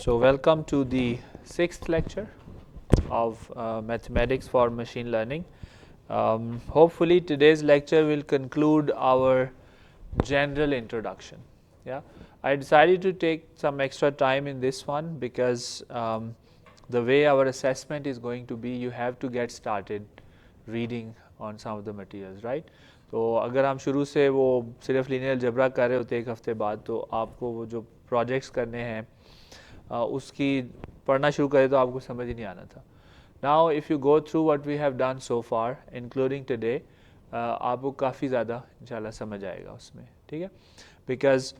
So welcome to the sixth lecture of mathematics for machine learning. Hopefully today's lecture will conclude our general introduction. Yeah, I decided to take some extra time in this one because the way our assessment is going to be, you have to get started reading on some of the materials, right? तो अगर हम शुरू से वो सिर्फ linear algebra कर रहे होते एक हफ्ते बाद, तो आपको वो जो प्रोजेक्ट्स करने हैं उसकी पढ़ना शुरू करें तो आपको समझ ही नहीं आना था. Now if you go through what we have done so far including today, आपको काफ़ी ज़्यादा इंशाल्लाह समझ आएगा उसमें, ठीक है, because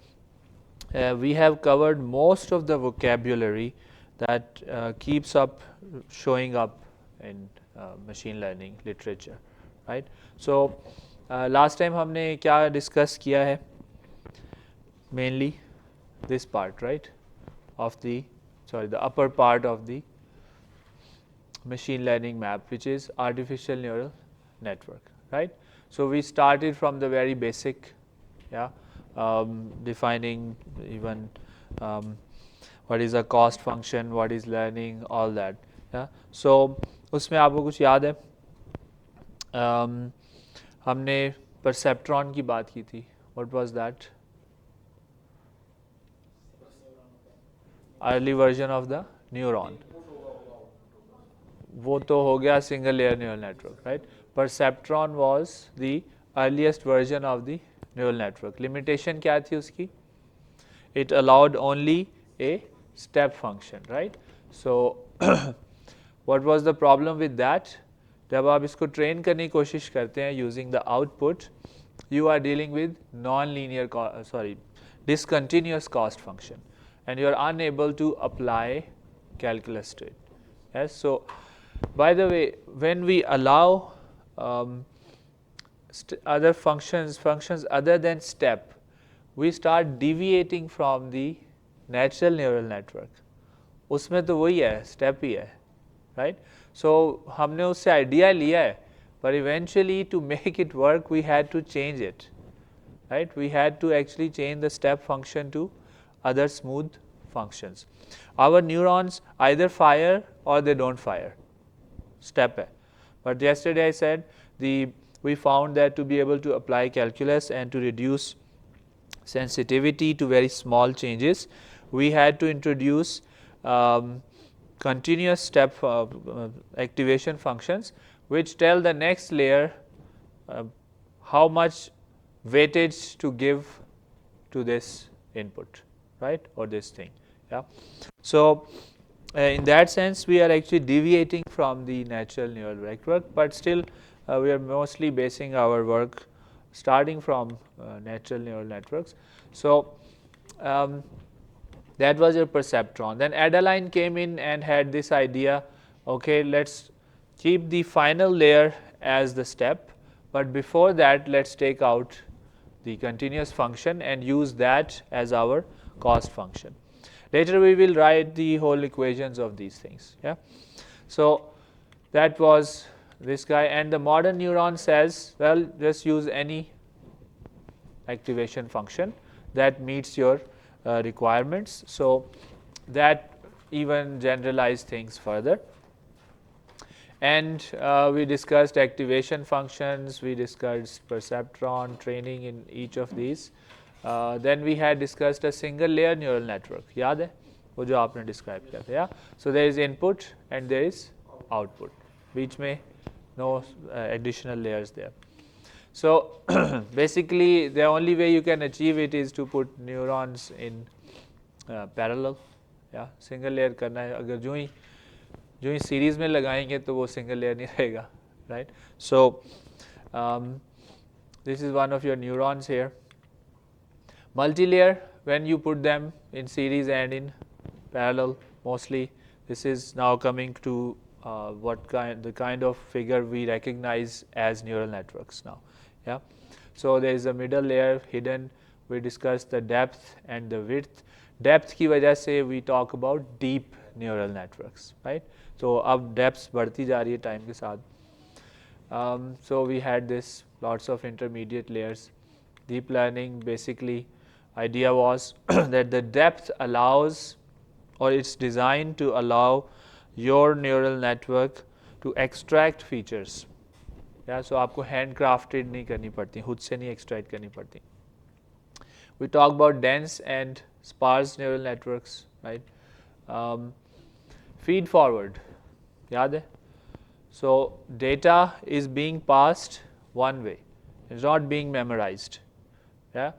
we have covered most of the vocabulary that keeps up showing up in machine learning literature, right? So last time हमने क्या discuss किया है? Mainly this part, right, of the upper part of the machine learning map, which is artificial neural network, right? So we started from the very basic, yeah, defining even what is a cost function, what is learning, all that. Yeah. So उसमें आपको कुछ याद है? हमने perceptron की बात की थी. What was that? Early version of the neuron. वो तो हो गया single layer neural network, right? Perceptron was the earliest version of the neural network. Limitation क्या थी उसकी? It allowed only a step function, right? So what was the problem with that? जब आप इसको train करने की कोशिश करते हैं using the output, you are dealing with non-linear discontinuous cost function, and you are unable to apply calculus to it. Yes. So by the way, when we allow other functions other than step, we start deviating from the natural neural network. उसमें तो वही है, step ही है, right? So हमने उससे idea लिया है, but eventually to make it work we had to change it, right? We had to actually change the step function to other smooth functions. Our neurons either fire or they don't fire. Step है. But yesterday I said we found that to be able to apply calculus and to reduce sensitivity to very small changes, we had to introduce continuous step activation functions which tell the next layer how much weightage to give to this input, right, or this thing. Yeah. So in that sense we are actually deviating from the natural neural network, but still we are mostly basing our work starting from natural neural networks. So that was your perceptron. Then Adaline came in and had this idea, okay, let's keep the final layer as the step, but before that let's take out the continuous function and use that as our cost function. Later we will write the whole equations of these things. Yeah. So that was this guy, and the modern neuron says, well, just use any activation function that meets your requirements. So that even generalized things further. And we discussed activation functions, we discussed perceptron training in each of these. Then we had discussed a single layer neural network. याद है वो जो आपने describe किया था? Yeah. So there is input and there is output. बीच में no additional layers there. So basically the only way you can achieve it is to put neurons in parallel. Yeah. Single layer करना है, अगर जो ही series में लगाएंगे तो वो single layer नहीं रहेगा, right? So this is one of your neurons here. Multi-layer, when you put them in series and in parallel, mostly this is now coming to the kind of figure we recognize as neural networks now. Yeah. So there is a middle layer hidden. We discussed the depth and the width. Depth की वजह से we talk about deep neural networks, right? So अब depths बढ़ती जा रही है time के साथ. So we had this lots of intermediate layers. Deep learning basically idea was that the depth allows or it's designed to allow your neural network to extract features. Yeah, so आपको handcrafted नहीं करनी पड़ती, खुद से नहीं extract करनी पड़ती. We talk about dense and sparse neural networks, right? Feed forward, याद है? So data is being passed one way, it's not being memorized. Yeah,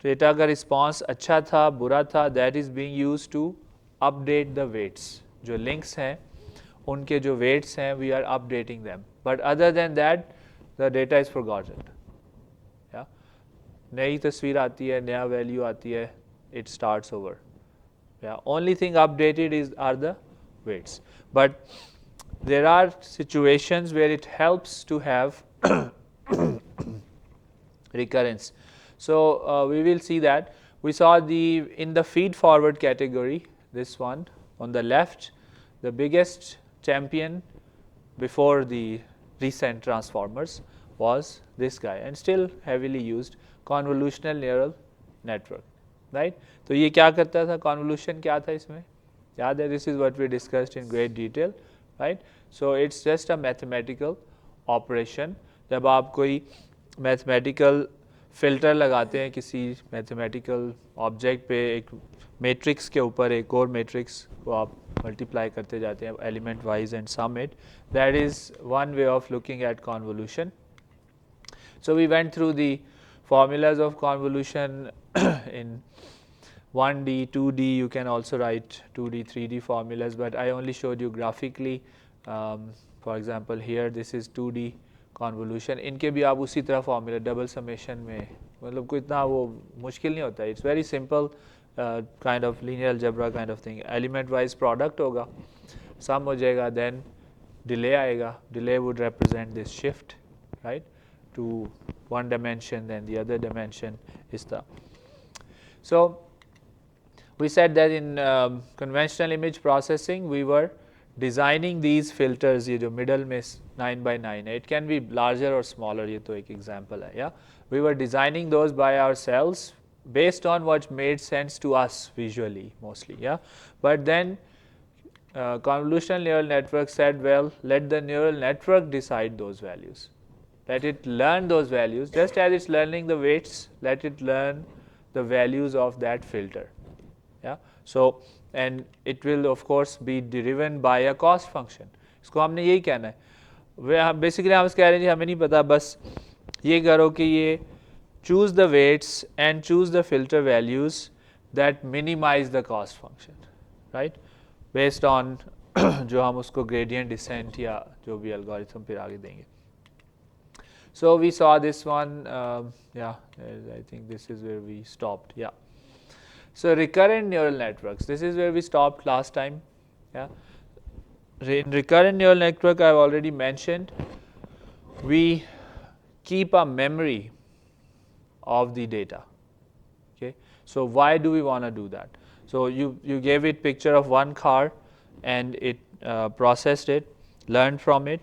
data का response अच्छा था, बुरा था, that is being used to update the weights. जो links हैं, उनके जो weights हैं, we are updating them. But other than that, the data is forgotten. Yeah, नई तस्वीर आती है, नया value आती है, it starts over. Yeah, only thing updated are the weights. But there are situations where it helps to have recurrence. So we will see that. We saw in the feed forward category, this one on the left, the biggest champion before the recent transformers was this guy, and still heavily used, convolutional neural network, right? तो ये क्या करता था, convolution क्या था इसमें, याद है? This is what we discussed in great detail, right? So it's just a mathematical operation. जब आप कोई mathematical filter लगाते हैं किसी mathematical object पे, एक matrix के ऊपर एक और matrix को आप multiply करते जाते हैं element wise and sum it, that is one way of looking at convolution. So we went through the formulas of convolution in 1D, 2D, you can also write 2D, 3D formulas, but I only showed you graphically. For example, here this is 2D convolution. इनके भी आप उसी तरह formula double summation में, मतलब कोई इतना वो मुश्किल नहीं होता है. It's very simple kind of linear algebra kind of thing. Element wise product होगा, sum हो जाएगा, then delay आएगा. Delay would represent this shift, right, to one dimension, then the other dimension is the. So we said that in conventional image processing we were designing these filters, ये जो middle में 9 by 9 है, it can be larger or smaller, ये तो एक example है. Yeah, we were designing those by ourselves based on what made sense to us visually mostly. Yeah, but then convolutional neural network said, well, let the neural network decide those values, let it learn those values, just as it's learning the weights, let it learn the values of that filter. Yeah, so and it will of course be driven by a cost function. इसको हमने यही कहना है. वे basically हम कह रहे हैं हमें नहीं पता, बस ये करो कि ये choose the weights and choose the filter values that minimize the cost function, right, based on जो हम उसको gradient descent या जो भी algorithm फिर आगे देंगे. So we saw this one. Yeah, I think this is where we stopped. Yeah. So recurrent neural networks, this is where we stopped last time. Yeah, in recurrent neural network I have already mentioned, we keep a memory of the data. Okay, so why do we want to do that? So you gave it picture of one car and it processed it, learned from it,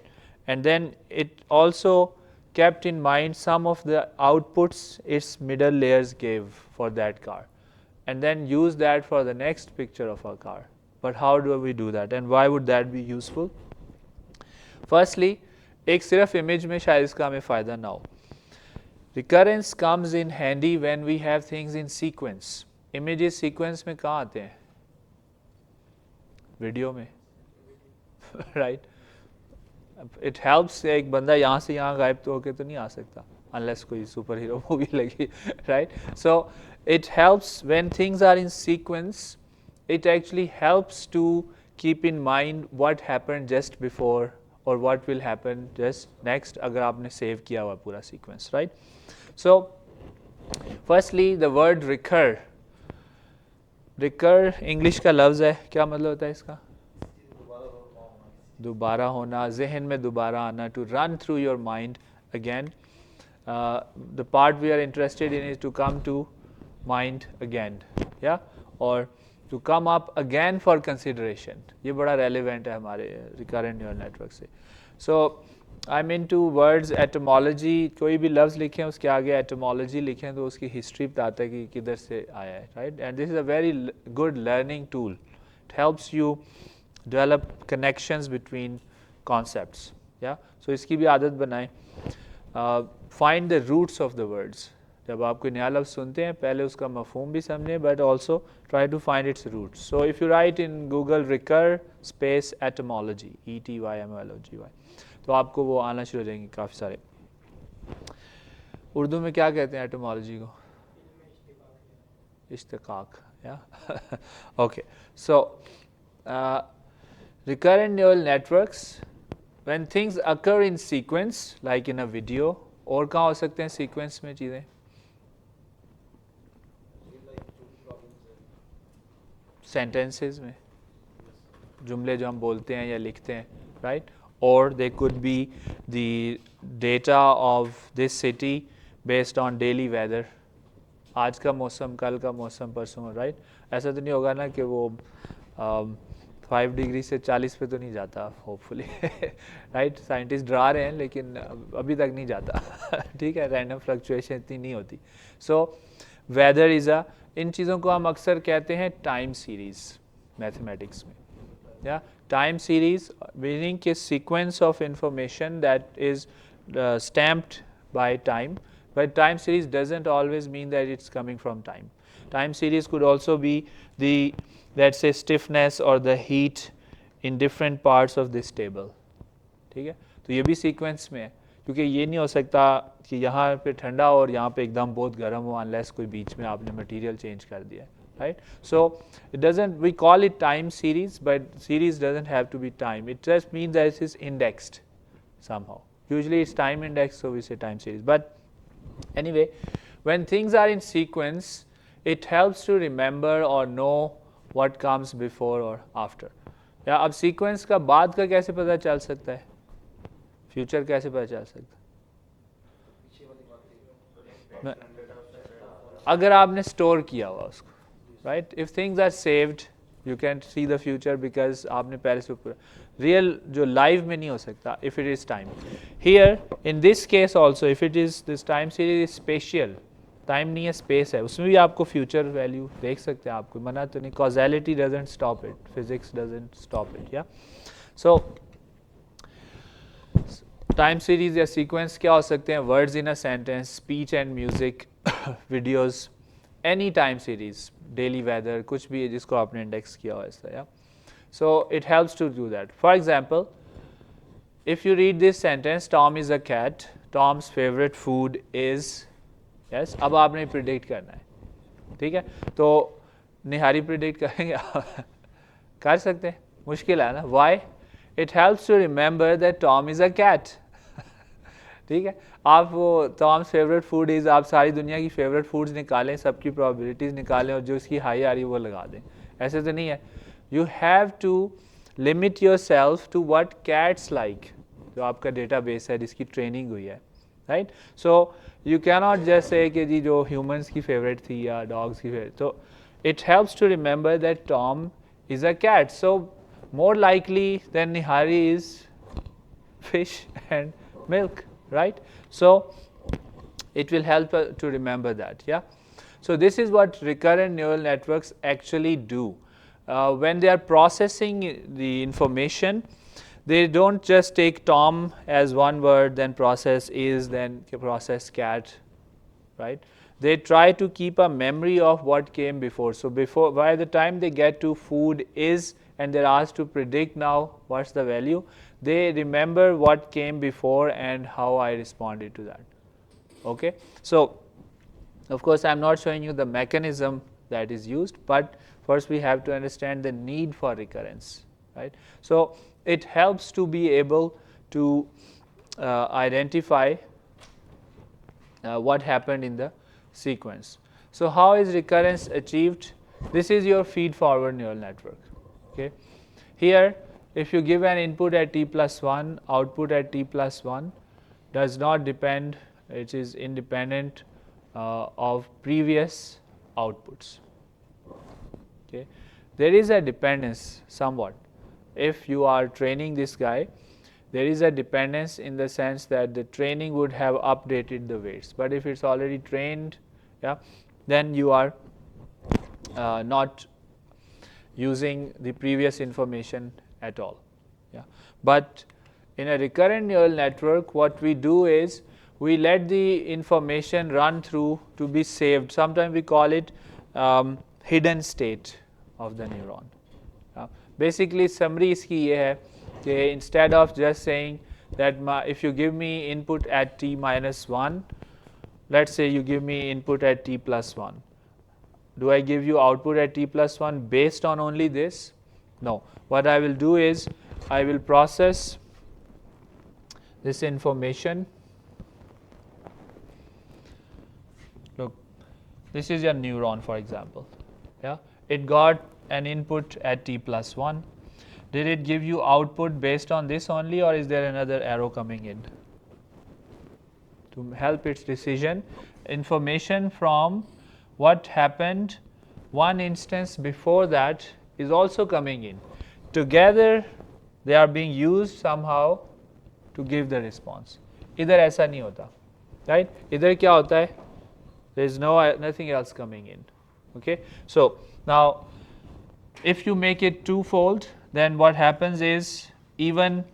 and then it also kept in mind some of the outputs its middle layers gave for that car, and then use that for the next picture of a car. But how do we do that, and why would that be useful? Firstly, एक सिर्फ image में शायद इसका हमें फ़ायदा ना हो. Recurrence comes in handy when we have things in sequence. Images sequence में कहाँ आते हैं? Video में, right? It helps. एक बंदा यहाँ से यहाँ गायब तो होके तो नहीं आ सकता, unless कोई super hero movie लगी, right? So it helps when things are in sequence. It actually helps to keep in mind what happened just before or what will happen just next अगर आपने save किया हुआ पूरा sequence, right? So firstly, the word recur. Recur English का लफ्ज़ है, क्या मतलब होता है इसका? दोबारा होना, ज़हन में दोबारा आना, to run through your mind again. The part we are interested in is to come to mind again, yeah, or to come up again for consideration. ये बड़ा relevant है हमारे recurrent neural network से. So I'm into words etymology. कोई भी लफ्ज़ लिखें उसके आगे etymology लिखें तो उसकी history बताता है कि किधर से आया है, right? And this is a very good learning tool. It helps you develop connections between concepts. Yeah, so इसकी भी आदत बनाएं. Find the roots of the words. जब आप कोई नया लफ्ज़ सुनते हैं पहले उसका मफ़हूम भी समझें, but also try to find its roots. So if you write in Google recur space etymology, ETYMOLOGY, तो आपको वो आना शुरू हो जाएंगे काफ़ी सारे. उर्दू में क्या कहते हैं एटोमोलॉजी को? इश्तिकाक. Yeah. Okay. So recurrent neural networks, when things occur in sequence like in a video, और कहाँ हो सकते हैं सीक्वेंस में चीज़ें? सेंटेंसेस में, जुमले जो हम बोलते हैं या लिखते हैं, राइट? और they could be the data of this city based on daily weather. आज का मौसम, कल का मौसम, परसों, राइट? ऐसा तो नहीं होगा ना कि वो 5 डिग्री से 40 पे तो नहीं जाता होपफुली, राइट? साइंटिस्ट डरा रहे हैं लेकिन अभी तक नहीं जाता. ठीक है, रैंडम फ्लक्चुएशन इतनी नहीं होती. सो वेदर इज़ अ, इन चीज़ों को हम अक्सर कहते हैं टाइम सीरीज़ मैथमेटिक्स में. या टाइम सीरीज़ मीनिंग कि sequence of information that is stamped by time, but time series doesn't always mean that it's coming from time. Time series could also be the, let's say, stiffness or the heat in different parts of this table. ठीक है, तो ये भी sequence में है, क्योंकि ये नहीं हो सकता कि यहाँ पे ठंडा और यहाँ पे एकदम बहुत गर्म हो unless कोई बीच में आपने मटेरियल चेंज कर दिया, right? So it doesn't, we call it time series, but series doesn't have to be time. It just means that it is indexed somehow. Usually it's time indexed, so we say time series. But anyway, when things are in sequence, it helps to remember or know what comes before or after. या अब sequence का बाद का कैसे पता चल सकता है? फ्यूचर कैसे पता चल सकता है? अगर आपने स्टोर किया हुआ उसको, right? If things are saved you can see the future because आपने पहले से पूरा. रियल जो लाइव में नहीं हो सकता if it is time. Here in this case also if it is this time series is spatial, time नहीं है स्पेस है, उसमें भी आपको फ्यूचर वैल्यू देख सकते हैं. आपको मना तो नहीं, causality doesn't stop it, physics doesn't stop it. या सो टाइम सीरीज या सीक्वेंस क्या हो सकते हैं? Words in a sentence, speech and music, videos, any time series, daily weather, कुछ भी है जिसको आपने इंडेक्स किया हो ऐसा. या so it helps to do that. For example, if you read this sentence, Tom is a cat, Tom's favorite food is, yes, अब आपने प्रिडिक्ट करना है. ठीक है, तो निहारी प्रिडिक्ट करेंगे कर सकते हैं, मुश्किल है ना? Why? It helps to remember that Tom is a cat. ठीक है, आप वो Tom's favorite food is, आप सारी दुनिया की फेवरेट फूड्स निकालें, सबकी प्रोबेबिलिटीज़ निकालें और जो इसकी हाई आ रही है वो लगा दें. ऐसे तो नहीं है. You have to limit yourself to what cats like, जो आपका डेटाबेस है जिसकी ट्रेनिंग हुई है, right? So you cannot just say कि जी जो ह्यूमंस की फेवरेट थी या डॉग्स की फेवरेट. तो it helps to remember that Tom is a cat. So more likely than nihari is fish and milk, right? So it will help to remember that. Yeah, so this is what recurrent neural networks actually do. When they are processing the information, they don't just take Tom as one word, then process is, then process cat, right? They try to keep a memory of what came before. So before, by the time they get to food is and they're asked to predict now what's the value, they remember what came before and how I responded to that. Okay, so of course I'm not showing you the mechanism that is used, but first we have to understand the need for recurrence, right? So it helps to be able to identify what happened in the sequence. So how is recurrence achieved? This is your feed forward neural network. Okay, here if you give an input at t plus 1, output at t plus 1 does not depend, it is independent of previous outputs. Okay, there is a dependence somewhat. If you are training this guy, there is a dependence in the sense that the training would have updated the weights. But if it's already trained, yeah, then you are not, using the previous information at all. Yeah. But in a recurrent neural network, what we do is we let the information run through to be saved. Sometimes we call it hidden state of the neuron. Basically, summary इसकी ये है कि instead of just saying that if you give me input at t minus 1, let's say you give me input at t plus 1. Do I give you output at t plus 1 based on only this? No. What I will do is I will process this information. Look, this is your neuron, for example. Yeah, it got an input at t plus 1. Did it give you output based on this only, or is there another arrow coming in? To help its decision, information from what happened one instance before that is also coming in. Together they are being used somehow to give the response. इधर ऐसा नहीं होता, right? इधर क्या होता है? There is nothing else coming in. Okay, so now if you make it twofold, then what happens is even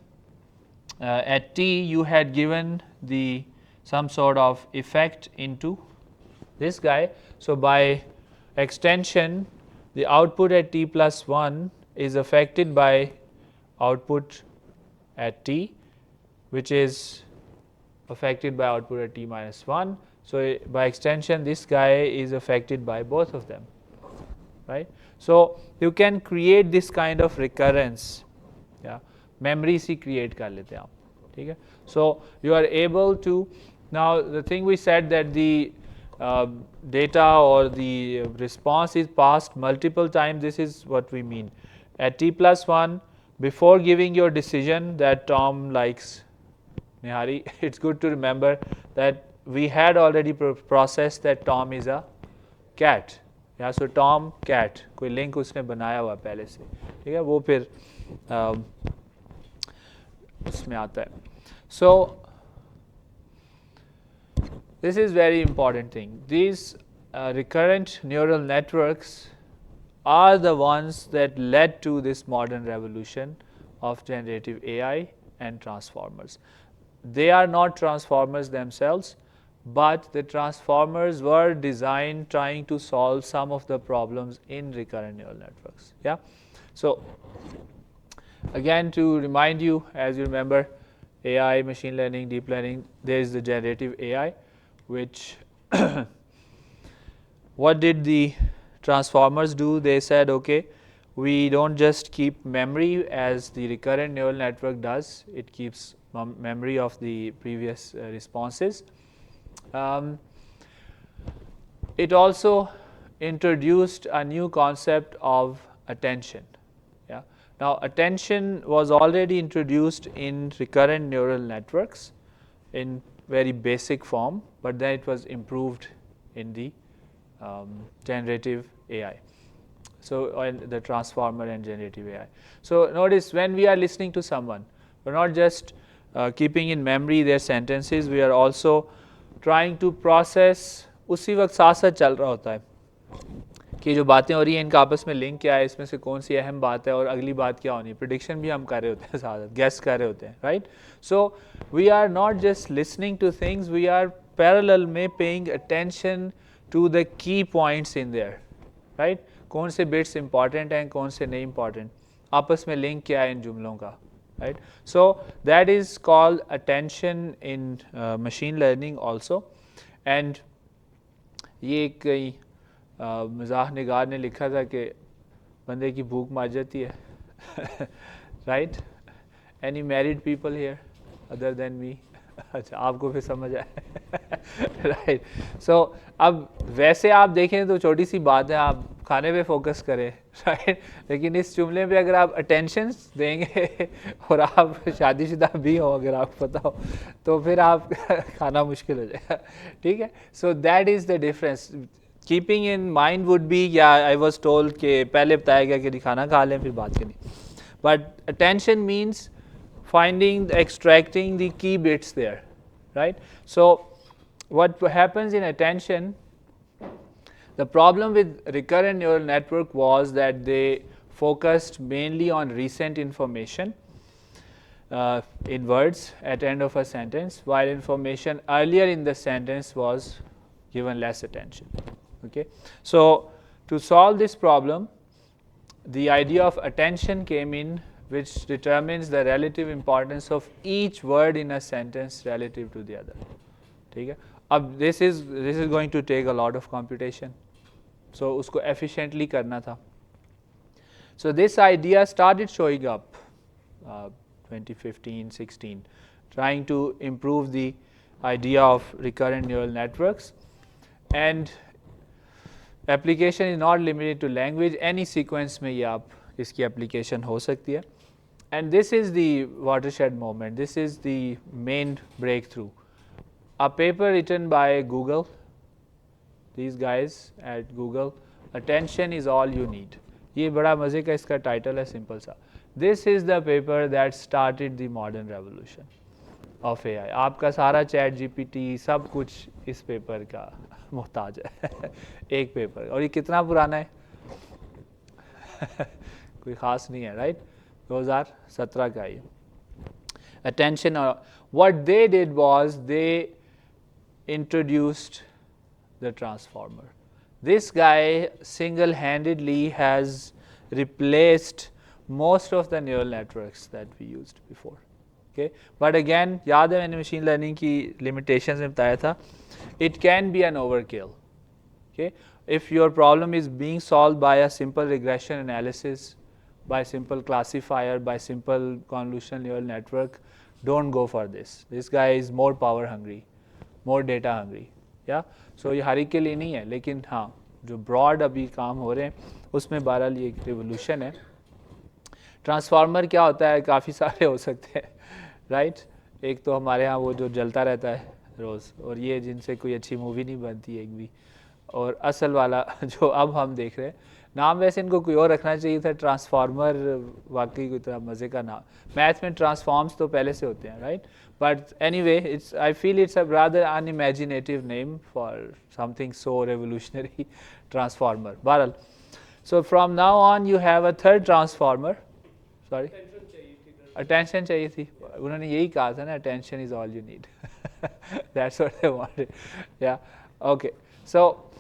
at t you had given the some sort of effect into this guy. So by extension, the output at t plus 1 is affected by output at t, which is affected by output at t minus 1. So by extension, this guy is affected by both of them, right? So you can create this kind of recurrence. Yeah, memory से create कर लेते हैं आप, ठीक है? So you are able to, now the thing we said that the data or the response is passed multiple times. This is what we mean. At t plus 1, before giving your decision that Tom likes Nihari, it's good to remember that we had already processed that Tom is a cat. Yeah, so Tom cat कोई link उसने बनाया हुआ पहले से, ठीक है? वो फिर उसमें आता है. So this is very important thing. These recurrent neural networks are the ones that led to this modern revolution of generative AI and transformers. They are not transformers themselves, but the transformers were designed trying to solve some of the problems in recurrent neural networks. Yeah. So again, to remind you, as you remember, AI, machine learning, deep learning, there is the generative AI, which what did the transformers do? They said, okay, we don't just keep memory as the recurrent neural network does. It keeps memory of the previous responses. It also introduced a new concept of attention. Yeah. Now, attention was already introduced in recurrent neural networks in very basic form, but then it was improved in the generative AI. So, and the transformer and generative AI. So notice when we are listening to someone, we're not just keeping in memory their sentences, we are also trying to process. उसी वक्त साथ साथ चल रहा होता है कि जो बातें हो रही हैं इनका आपस में लिंक क्या है, इसमें से कौन सी अहम बात है और अगली बात क्या होनी है, प्रिडिक्शन भी हम कर रहे होते हैं, साथ गेस कर रहे होते हैं, right? So we are not just listening to things, we are parallel में paying attention to the key points in there, right? कौन से बिट्स इंपॉर्टेंट हैं, कौन से नहीं इंपॉर्टेंट, आपस में लिंक क्या है इन जुमलों का, right? So that is called attention in machine learning also. And ये कई मज़ाह निगार ने लिखा था कि बंदे की भूख मर जाती है, right? Any married people here other than me? अच्छा, आपको फिर समझ आया, राइट? सो अब वैसे आप देखें तो छोटी सी बात है, आप खाने पे फोकस करें, राइट? लेकिन इस जुमले पे अगर आप अटेंशन देंगे और आप शादीशुदा भी हो, अगर आपको पता हो, तो फिर आप खाना मुश्किल हो जाएगा, ठीक है? So that is the difference. Keeping in mind would be, या आई वॉज टोल्ड कि पहले बताया गया कि खाना खा लें फिर बात करें, but attention means finding, extracting the key bits there, right? So what happens in attention, the problem with recurrent neural network was that they focused mainly on recent information in words at end of a sentence, while information earlier in the sentence was given less attention. Okay. So, to solve this problem, the idea of attention came in, which determines the relative importance of each word in a sentence relative to the other. ठीक है. अब this is going to take a lot of computation, so उसको efficiently करना था. So this idea started showing up 2015, 16, trying to improve the idea of recurrent neural networks, and application is not limited to language. Any sequence में ये आप इसकी application हो सकती है. And this is the watershed moment. This is the main breakthrough. A paper written by Google, these guys at Google, attention is all you need. ये बड़ा मजे का इसका टाइटल है, सिंपल सा. This is the paper that started the modern revolution of AI. आपका सारा chat GPT सब कुछ इस पेपर का मोहताज है. एक पेपर, और ये कितना पुराना है? कोई खास नहीं है, राइट? 2017 का ये. Attention, what they did was they introduced the transformer. This guy single-handedly has replaced most of the neural networks that we used before. Okay, but again, याद है मैंने machine learning की limitations में बताया था, it can be an overkill. Okay, if your problem is being solved by a simple regression analysis, by simple classifier, by simple convolutional neural network, don't go for this. This guy is more power hungry, more data hungry. Yeah, so ये हर एक के लिए नहीं है, लेकिन हाँ जो broad अभी काम हो रहे हैं उसमें बहरहाल ये एक revolution है. ट्रांसफार्मर क्या होता है? काफ़ी सारे हो सकते हैं, राइट? एक तो हमारे यहाँ वो जो जलता रहता है रोज़, और ये जिनसे कोई अच्छी मूवी नहीं बनती एक भी, और असल वाला जो अब हम देख रहे हैं. नाम वैसे इनको कोई और रखना चाहिए था, ट्रांसफार्मर वाकई कोई तरह मज़े का नाम. मैथ में ट्रांसफॉर्म्स तो पहले से होते हैं, right? But anyway, it's I feel it's a rather unimaginative name for something so revolutionary, transformer. बहरहाल, so from now on you have a third transformer. Sorry, attention चाहिए थी. उन्होंने यही कहा था ना, attention is all you need. That's what they wanted. Yeah, okay. So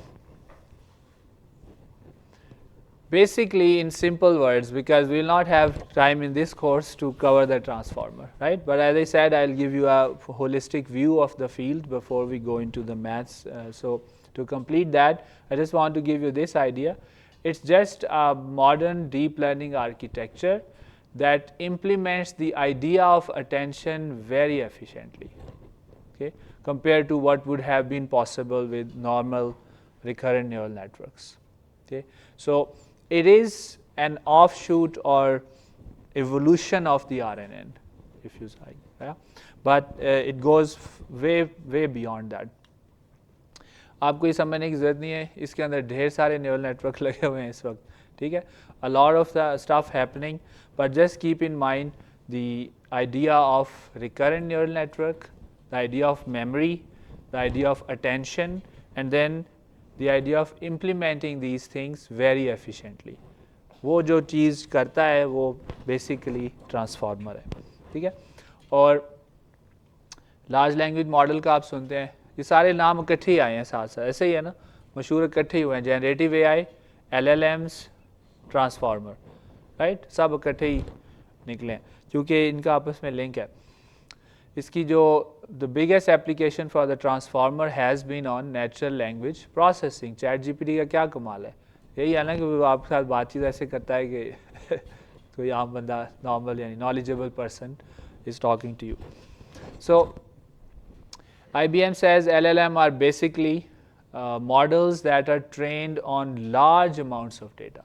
basically, in simple words, because we will not have time in this course to cover the transformer, right? But as I said, I'll give you a holistic view of the field before we go into the maths. So to complete that, I just want to give you this idea. It's just a modern deep learning architecture that implements the idea of attention very efficiently, okay, compared to what would have been possible with normal recurrent neural networks. Okay, so it is an offshoot or evolution of the RNN, if you like, yeah? But it goes way beyond that. आपको ये समझने की ज़रूरत नहीं है, इसके अंदर ढेर सारे न्यूरल नेटवर्क लगे हुए हैं इस वक्त, ठीक है? A lot of the stuff happening, but just keep in mind the idea of recurrent neural network, the idea of memory, the idea of attention, and then the idea of implementing these things very efficiently. वो जो चीज़ करता है वो basically transformer है, ठीक है? और large language model का आप सुनते हैं, ये सारे नाम इकट्ठे ही आए हैं साथ साथ, ऐसे ही है ना, मशहूर इकट्ठे ही हुए हैं. Generative AI, LLMs, transformer, right? सब इकट्ठे ही निकले हैं क्योंकि इनका आपस में लिंक है. इसकी जो the biggest application for the transformer has been on natural language processing. Chat GPT का क्या कमाल है, यही है ना कि वो आपके साथ बातचीत ऐसे करता है कि कोई आम बंदा, नॉर्मल यानी knowledgeable person is talking to you. So IBM says LLM are basically models that are trained on large amounts of data.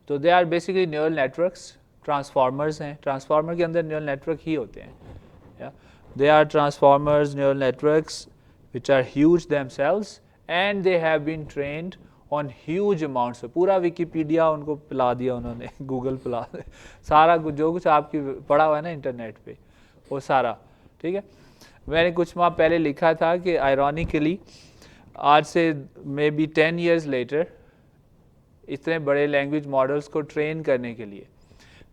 तो they are basically neural networks. Transformers हैं, ट्रांसफार्मर के अंदर न्यूरल नेटवर्क ही होते हैं. They are transformers, neural networks which are huge themselves, and they have been trained on huge amounts. पूरा Wikipedia उनको पिला दिया उन्होंने, गूगल पिला दिया, सारा कुछ जो कुछ आपकी पढ़ा हुआ है ना इंटरनेट पे वो सारा, ठीक है? मैंने कुछ माह पहले लिखा था कि आयरॉनिकली आज से मे बी 10 years later इतने बड़े लैंग्वेज मॉडल्स को ट्रेन करने के लिए,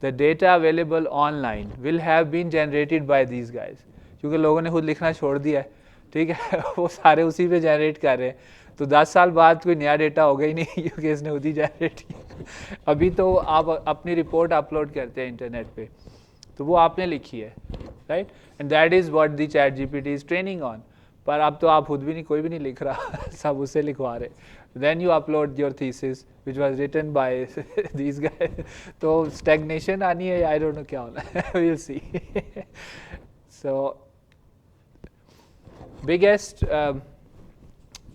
the data available online will have been generated by these guys, क्योंकि लोगों ने खुद लिखना छोड़ दिया है, ठीक है वो सारे उसी पे जनरेट कर रहे हैं, तो 10 साल बाद कोई नया डेटा होगा ही नहीं क्योंकि इसने खुद ही जनरेट किया। अभी तो आप अपनी रिपोर्ट अपलोड करते हैं इंटरनेट पे, तो वो आपने लिखी है, right, and that is what the chat GPT is training on. पर अब तो आप खुद भी नहीं, कोई भी नहीं लिख रहा सब उससे लिखवा रहे, then you upload your thesis which was written by these guys. तो स्टैग्नेशन आनी है, आई डोंट नो क्या होना है, we will see. So biggest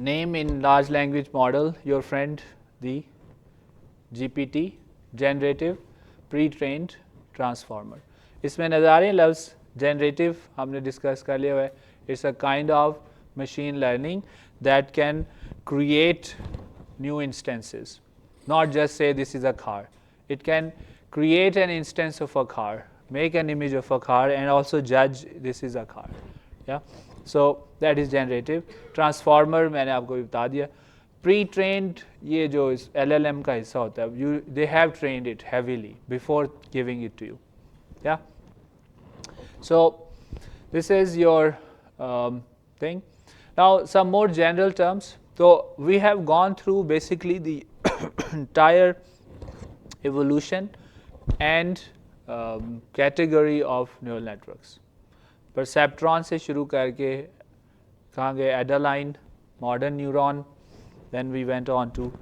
name in large language model, your friend the GPT, generative pre-trained transformer. इसमें नज़र आ रहे हैं लफ्ज़ generative, हमने डिस्कस कर लिया है, it's a kind of machine learning that can create new instances, not just say this is a car. It can create an instance of a car, make an image of a car and also judge this is a car. Yeah, so that is generative. Transformer मैंने आपको भी बता दिया. Pre-trained, ये जो इस LLM का हिस्सा होता है, they have trained it heavily before giving it to you. Yeah. So this is your thing. Now some more general terms. So we have gone through basically the entire evolution and category of neural networks. Perceptron से शुरू करके कहाँ गए, Adeline, modern neuron, then we went on to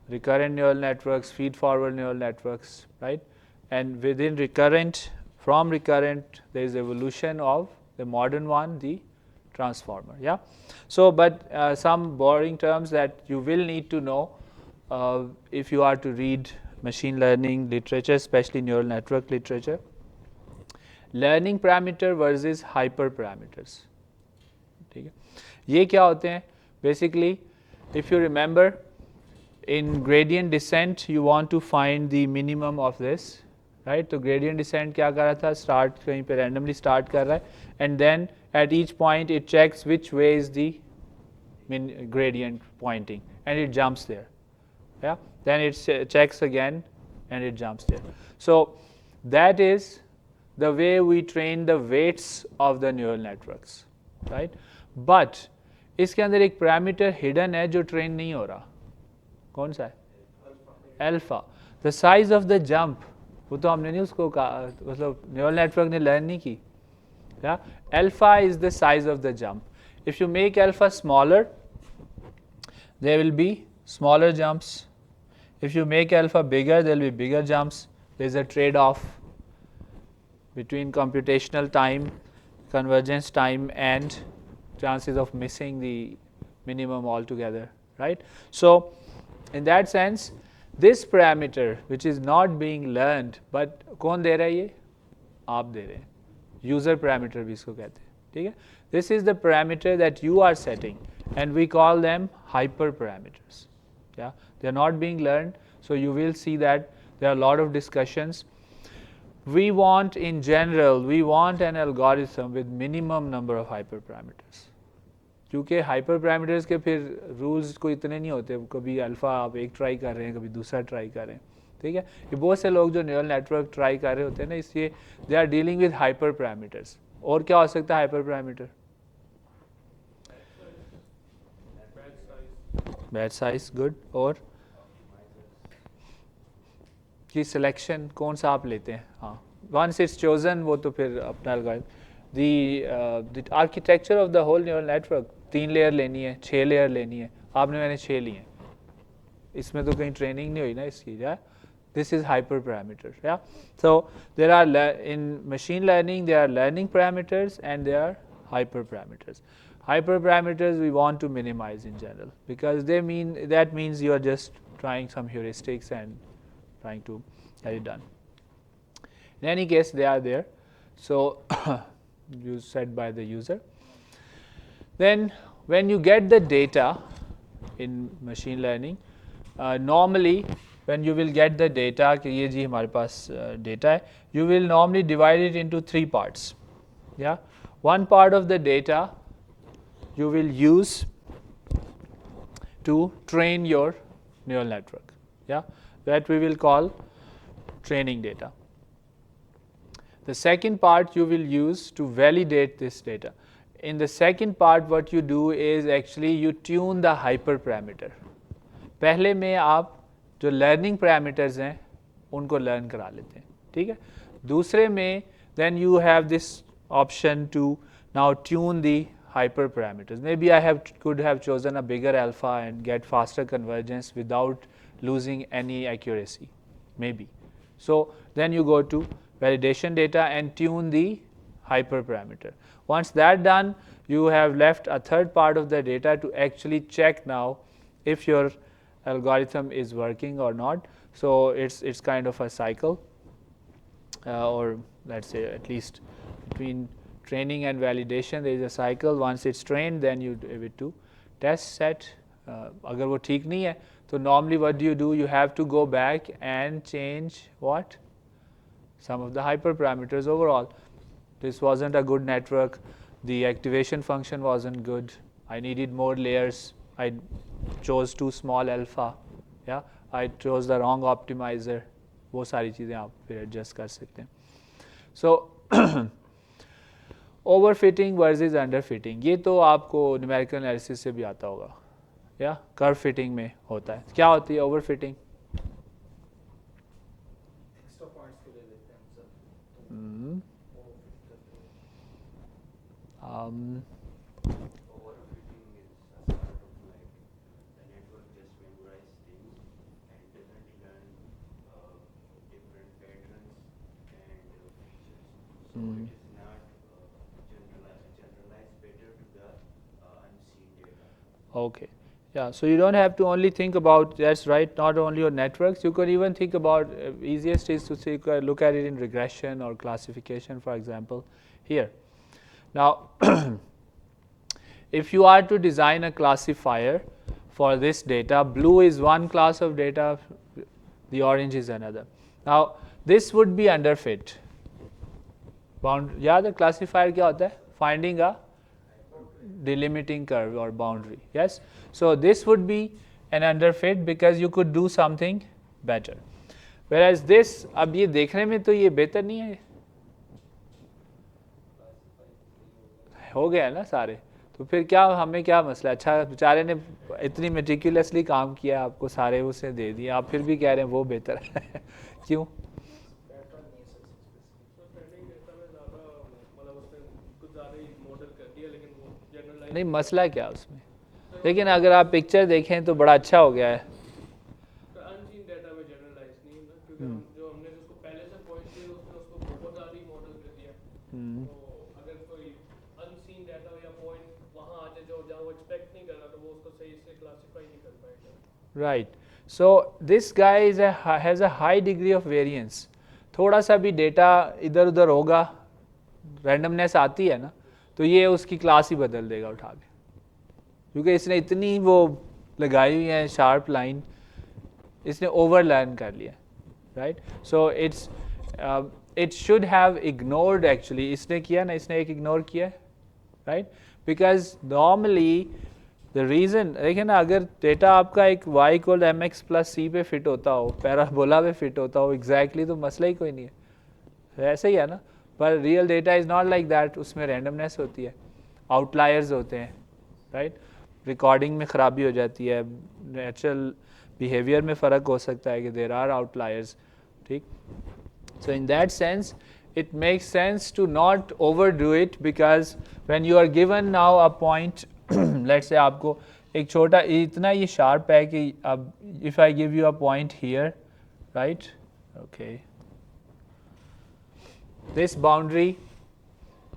recurrent neural networks, feed-forward neural networks, right? And within recurrent, from recurrent, there is evolution of the modern one, the transformer. Yeah. So, but some boring terms that you will need to know if you are to read machine learning literature, especially neural network literature. Learning parameter versus hyperparameters. ठीक है, ये क्या होते हैं? Basically, if you remember, in gradient descent, you want to find the minimum of this, right? तो gradient descent क्या कर रहा था? Start कहीं पे randomly start कर रहा है, and then at each point it checks which way is the gradient pointing, and it jumps there. Yeah. Then it checks again, and it jumps there. So that is the way we train the weights of the neural networks, right? But इसके अंदर एक parameter hidden है जो train नहीं हो रहा, कौन सा है? Alpha. The size of the jump, वो तो हमने नहीं उसको कहा, मतलब न्यूरल नेटवर्क ने लर्न नहीं की. Alpha is the size of the jump. If you make alpha smaller, there will be smaller jumps. If you make alpha bigger, there will be bigger jumps. There is a trade-off between computational time, convergence time, and chances of missing the minimum altogether, right? So in that sense, this parameter which is not being learned, but कौन दे रहा है ये? आप दे रहे हैं. User parameter भी इसको कहते हैं, ठीक है? This is the parameter that you are setting, and we call them hyperparameters. Yeah, they are not being learned, so you will see that there are a lot of discussions. We want, in general, we want an algorithm with minimum number of hyperparameters. क्योंकि hyperparameters के फिर rules कोई इतने नहीं होते, कभी alpha आप एक ट्राई कर रहे हैं, कभी दूसरा ट्राई कर रहे हैं, ठीक है? ये बहुत से लोग जो न्यूरल नेटवर्क ट्राई कर रहे होते हैं ना, इसलिए they are dealing with hyperparameters. और क्या हो सकता है hyperparameter? Batch size, good. और की सिलेक्शन कौन सा आप लेते हैं? हाँ, वंस इट्स चोजन, वो तो फिर अपना algorithm. The architecture of the whole neural network, 3 layer लेनी है, 6 लेयर लेनी है, आपने मैंने 6 लिए हैं, इसमें तो कहीं ट्रेनिंग नहीं हुई ना इसकी. या this is hyperparameter. Yeah so there are in machine learning there are learning parameters and there are hyperparameters. Hyperparameters we want to minimize in general, because that means you are just trying some heuristics and trying to get it done. In any case, they are there, so you set by the user. Then when you get the data in machine learning, normally when you will get the data कि ये जी हमारे पास data है, you will normally divide it into 3 parts. Yeah, one part of the data you will use to train your neural network. Yeah, that we will call training data. The second part you will use to validate this data. In the second part what you do is actually you tune the hyperparameter. पहले में आप जो learning parameters हैं उनको learn करा लेते हैं, ठीक है. दूसरे में then you have this option to now tune the hyper parameters. Maybe I could have chosen a bigger alpha and get faster convergence without losing any accuracy, maybe. So then you go to validation data and tune the hyperparameter. Once that done, you have left a third part of the data to actually check now if your algorithm is working or not. So it's kind of a cycle, or let's say at least between training and validation there is a cycle. Once it's trained, then you give it to test set. अगर वो ठीक नहीं है तो normally what do? You have to go back and change what? Some of the hyperparameters overall. This wasn't a good network. The activation function wasn't good. I needed more layers. I chose too small alpha. Yeah, I chose the wrong optimizer. वो सारी चीज़ें आप फिर adjust कर सकते हैं. सो overfitting versus underfitting, ये तो आपको न्यूमेरिकल एनालिसिस से भी आता होगा, या कर्व फिटिंग में होता है. क्या होती है overfitting? Okay. Yeah, so you don't have to only think about, that's right, not only your networks, you could even think about, easiest is to see, look at it in regression or classification, for example, here. Now, if you are to design a classifier for this data, blue is one class of data, the orange is another. Now, this would be underfit. याद है classifier क्या होता है? Finding a delimiting curve or boundary. Yes, so this would be an underfit because you could do something better. Whereas this, अब ये देखने में तो ये बेहतर नहीं है, हो गया ना सारे, तो फिर क्या हमें क्या मसला? अच्छा बेचारे ने इतनी मेटिकुलसली काम किया, आपको सारे उसे दे दिए, आप फिर भी कह रहे हैं वो बेहतर है. क्यों? नहीं, मसला क्या उसमें? लेकिन अगर आप पिक्चर देखें तो बड़ा अच्छा हो गया है. Right. So this guy has a high degree of variance. थोड़ा सा भी डेटा इधर उधर होगा, रैंडमनेस आती है ना, तो ये उसकी क्लास ही बदल देगा उठा के, क्योंकि इसने इतनी वो लगाई हुई है शार्प लाइन, इसने ओवर लर्न कर लिया. Right. So it should have ignored, actually इसने किया ना, इसने एक इग्नोर किया. Right. Because normally the reason देखिए ना, अगर डेटा आपका एक y equal mx plus c पे फिट होता हो, पैराबोला पे फिट होता हो एग्जैक्टली, तो मसला ही कोई नहीं है. ऐसे ही है ना. पर real data is not like that. उसमें रैंडमनेस होती है, आउटलायर्स होते हैं. राइट. रिकॉर्डिंग में ख़राबी हो जाती है, नेचुरल बिहेवियर में फ़र्क हो सकता है कि देर आर आउटलायर्स. ठीक. So in that sense it makes sense to not overdo it, because when you are given now a point, let's say आपको एक छोटा इतना ये sharp है कि अब if I give you a point here, right, okay, this boundary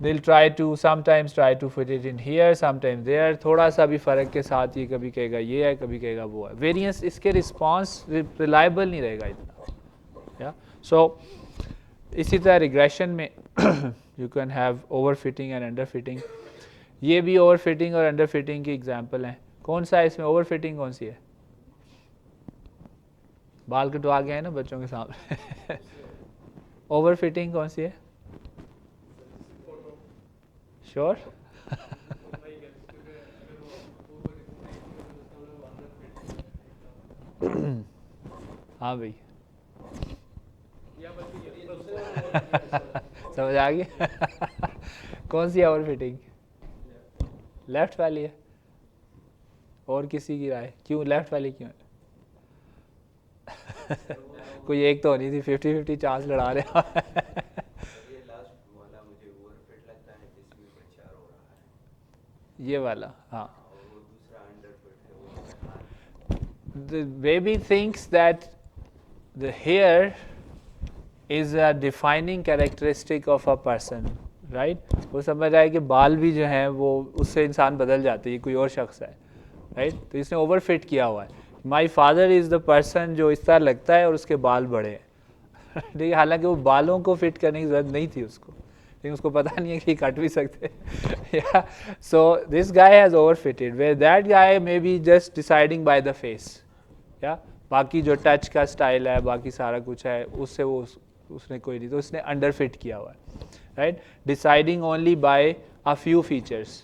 they'll try to sometimes try to fit it in here, sometimes there, थोड़ा सा भी फ़र्क के साथ ये कभी कहेगा ये है, कभी कहेगा वो है. वेरिएंस, इसके रिस्पॉन्स रिलायबल नहीं रहेगा इतना. या सो इसी तरह रिग्रेशन में you can have overfitting and underfitting. ये भी ओवरफिटिंग और अंडरफिटिंग की एग्जांपल हैं. कौन सा है इसमें ओवरफिटिंग? कौन सी है? बाल कटवा गए हैं ना बच्चों के सामने. ओवरफिटिंग कौन सी है? श्योर? हाँ भाई समझ आ गया कौन सी ओवर फिटिंग? लेफ्ट वाली है। और किसी की राय? क्यों लेफ्ट वाली क्यों है? कोई एक तो होनी थी, 50-50 चांस लड़ा रहे हैं ये वाला हाँ. The baby thinks that the hair is a defining characteristic of a person, right? वो समझ रहा है कि बाल भी जो हैं वो उससे इंसान बदल जाते हैं, ये कोई और शख्स है, राइट? तो इसने ओवर फिट किया हुआ है. My father is the person जो इस तरह लगता है और उसके बाल बड़े हैं ठीक है, हालांकि वो बालों को फिट करने की ज़रूरत नहीं थी उसको, लेकिन उसको पता नहीं है कि कट भी सकते हैं. So this guy has overfitted where that guy may be just deciding by the face. या बाकी जो टच का स्टाइल है, बाकी सारा कुछ है, उससे वो उसने कोई नहीं, तो उसने अंडर फिट किया हुआ है, right? Deciding only by a few features,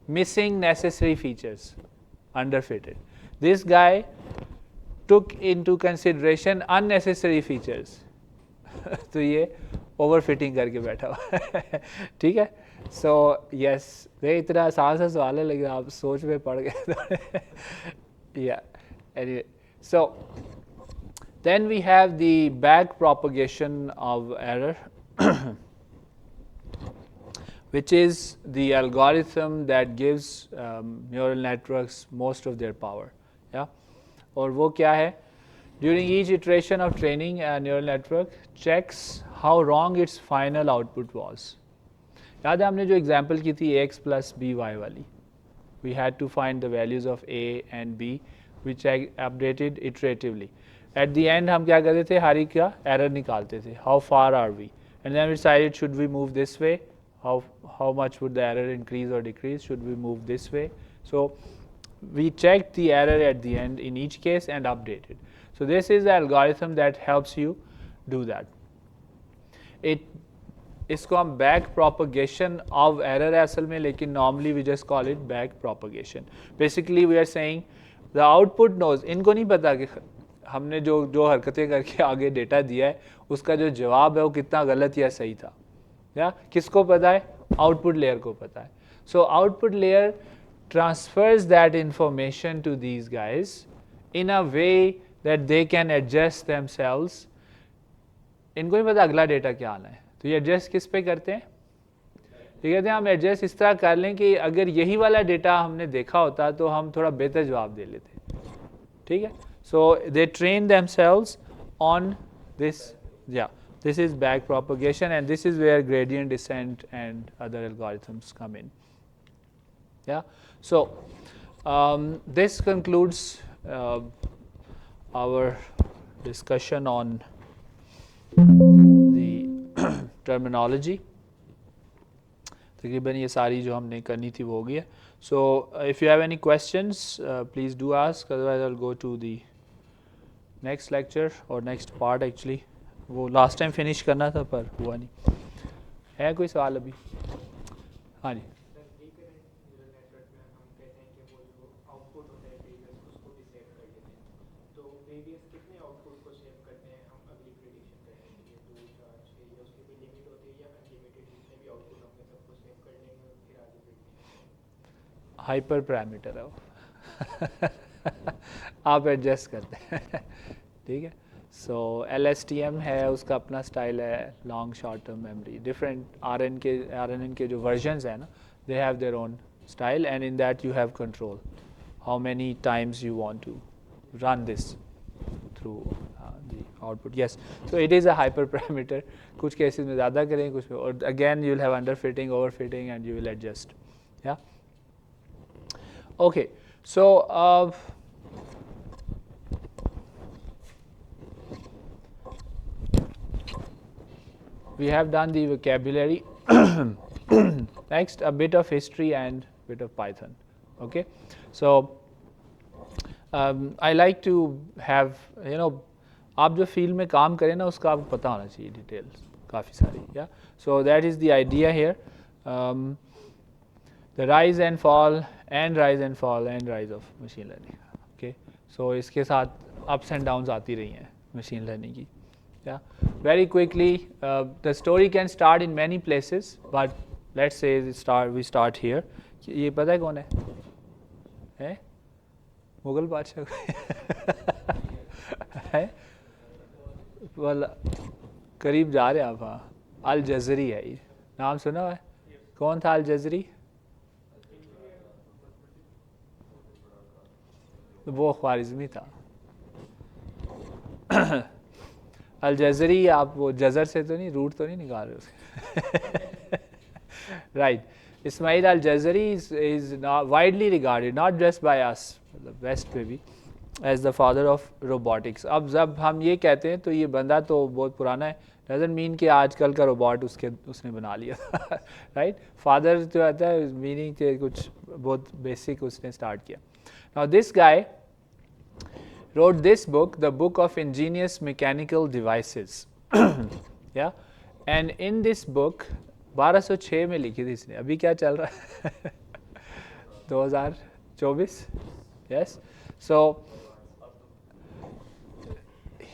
missing necessary features, under fitted. This guy took into consideration unnecessary features तो ये ओवर फिटिंग करके बैठा हुआ है ठीक है. सो यस, ये इतना आसान सा सवाल है लेकिन आप सोच में पड़ गए या anyway. So then we have the back propagation of error which is the algorithm that gives neural networks most of their power. Yeah. और वो क्या है? During each iteration of training a neural network checks how wrong its final output was. याद है हमने जो example की थी x plus by वाली? We had to find the values of a and b which I updated iteratively. At the end हम क्या करते थे? हर एक का एरर निकालते थे. How far are we? And then we decided should we move this way? How much would the error increase or decrease? Should we move this way? So we checked the error at the end in each case and updated. So this is the algorithm that helps you do that. इसको हम back propagation of error है असल में, लेकिन normally we just call it back propagation. Basically we are saying the output knows, इनको नहीं पता कि हमने जो हरकतें करके आगे डेटा दिया है उसका जो जवाब है वो कितना गलत या सही था. या किसको पता है? आउटपुट लेयर को पता है. So output layer transfers that information to these guys in a way that they can adjust themselves. इनको ही पता अगला डेटा क्या आना है, तो ये एडजस्ट किस पे करते हैं? ये कहते हैं हम एडजस्ट इस तरह कर लें कि अगर यही वाला डेटा हमने देखा होता तो हम थोड़ा बेहतर जवाब दे लेते. ठीक है. So they train themselves on this. Yeah, this is back propagation and this is where gradient descent and other algorithms come in. Yeah. So this concludes our discussion on the terminology. तकरीबन ये सारी जो हमने करनी थी वो हो गई है. So if you have any questions, please do ask. Otherwise, I'll go to the next lecture or next part. Actually, वो last time finish करना था पर हुआ नहीं. है कोई सवाल अभी? हाँ जी. हाइपर पैरामीटर है वो आप एडजस्ट करते हैं ठीक है. सो LSTM है, उसका अपना स्टाइल है, long short term memory. Different RNN के जो वर्जन्स हैं ना, they have their own style and in that you have control how many times you want to run this through the output. Yes, so it is a hyperparameter. कुछ cases में ज़्यादा करें, कुछ में, और again you will have underfitting, overfitting and you will adjust. या okay. So we have done the vocabulary. Next, a bit of history and bit of Python. Okay. So I like to have, आप जो field में काम करें ना उसका आपको पता होना चाहिए डिटेल्स काफ़ी सारी. या so that is the idea here. The rise and fall and rise and fall and rise of machine learning. Okay. So इसके साथ अप्स एंड डाउन्स आती रही हैं मशीन लर्निंग की. Yeah, very quickly, the story can start in many places, but let's say we start here. ये पता है कौन है? हैं? मुगल बादशाह है? वाला करीब जा रहे हैं आप. हाँ, अल जज़री है ये, नाम सुना है? कौन था अल जज़री? वो ख्वारिज़मी था. अल जज़री, आप वो जज़र से तो नहीं, रूट तो नहीं निकाल रहे उसके. Right. Ismail al Jazari is widely regarded, not just by us, west पे भी, as the father of robotics. अब जब हम ये कहते हैं तो ये बंदा तो बहुत पुराना है, डजंट मीन कि आजकल का रोबोट उसने बना लिया. राइट. फादर जो आता है मीनिंग के कुछ बहुत बेसिक उसने स्टार्ट किया. Now this guy wrote this book, the book of ingenious mechanical devices. Yeah, and in this book 1206 में लिखी थी इसने. अभी क्या चल रहा है? 2024. Yes. So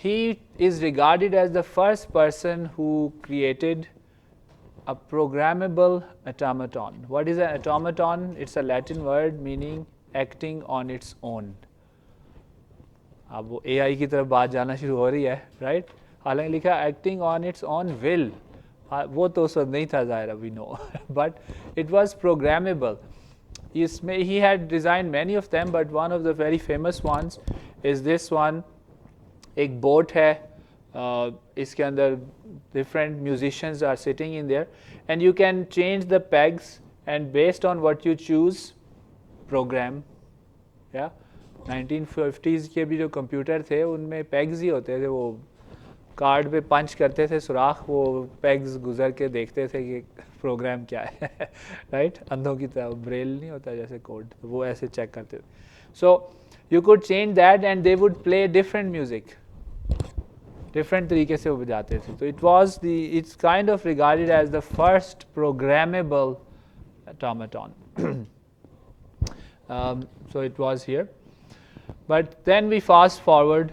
he is regarded as the first person who created a programmable automaton. What is an automaton? It's a Latin word meaning acting on its own. अब वो AI की तरफ बात जाना शुरू हो रही है. राइट. हालांकि लिखा acting on its own will, वो तो उस वक्त नहीं था ज़ाहिर, we know, but it was programmable. इसमें he had design many of them, but one of the very famous ones is this one. एक बोट है, इसके अंदर different musicians are sitting in there, and you can change the pegs and based on what you choose program. या 1950s के भी जो computer थे उनमें पेग्स ही होते थे, वो कार्ड पे पंच करते थे सुराख, वो पेग्स गुजर के देखते थे कि प्रोग्राम क्या है. राइट. अंधों की तरह ब्रेल नहीं होता जैसे कोड, तो वो ऐसे चेक करते थे. So you could change that and they would play different music, different तरीके से वो बजाते थे. तो it's kind of regarded as the first programmable automaton. So it was here. But then we fast forward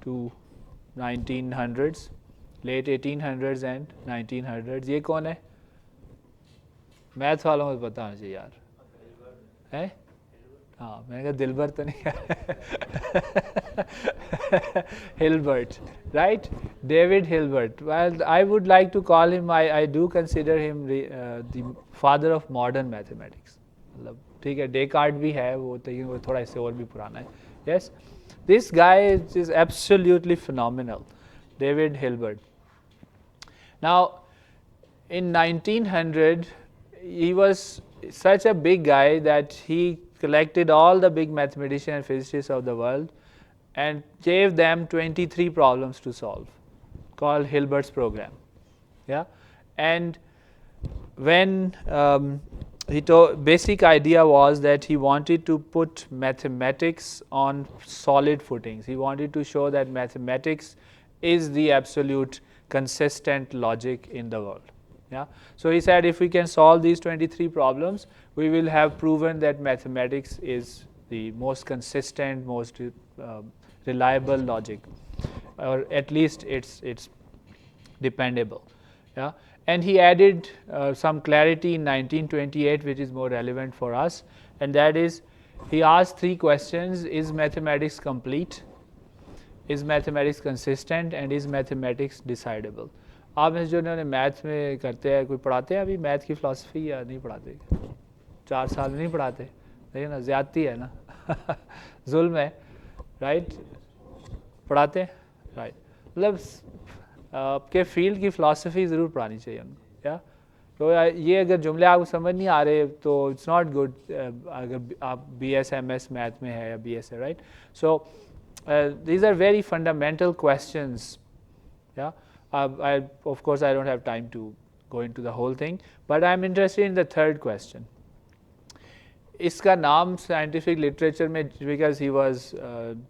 to 1900s, late 1800s and 1900s. ये कौन है? Math वालों को पता होना चाहिए यार. है? हाँ, मैंने कहा दिलबर तो नहीं. Hilbert, right? David Hilbert. Well, I would like to call him, I do consider him the father of modern mathematics. मतलब ठीक है, डेकार्ट भी है वो, लेकिन वो थोड़ा इससे और भी पुराना है. Yes, this guy is absolutely phenomenal, David Hilbert. Now, in 1900, he was such a big guy that he collected all the big mathematicians and physicists of the world and gave them 23 problems to solve, called Hilbert's program. Yeah, and when basic idea was that he wanted to put mathematics on solid footings. He wanted to show that mathematics is the absolute consistent logic in the world. Yeah. So he said, if we can solve these 23 problems, we will have proven that mathematics is the most consistent, most reliable logic, or at least it's dependable. Yeah. And he added some clarity in 1928, which is more relevant for us, and that is, he asked 3 questions: is mathematics complete, is mathematics consistent, and is mathematics decidable? आप में जो इन्होंने math में करते हैं, कोई पढ़ाते हैं अभी मैथ की फ़िलासफ़ी या नहीं पढ़ाते? 4 साल में नहीं पढ़ाते, लेकिन ना ज़्यादती है ना, जुल्म है. राइट. पढ़ाते हैं. राइट. मतलब आपके फील्ड की फ़िलासफ़ी ज़रूर पढ़ानी चाहिए उनको. या तो ये अगर जुमले आपको समझ नहीं आ रहे तो इट्स नॉट गुड. अगर आप BS MS मैथ में है या BS है. Right. So these are very fundamental questions. Yeah. Of course, I don't have time to go into the whole thing, but I'm interested in the third question. इसका नाम scientific literature में, because he was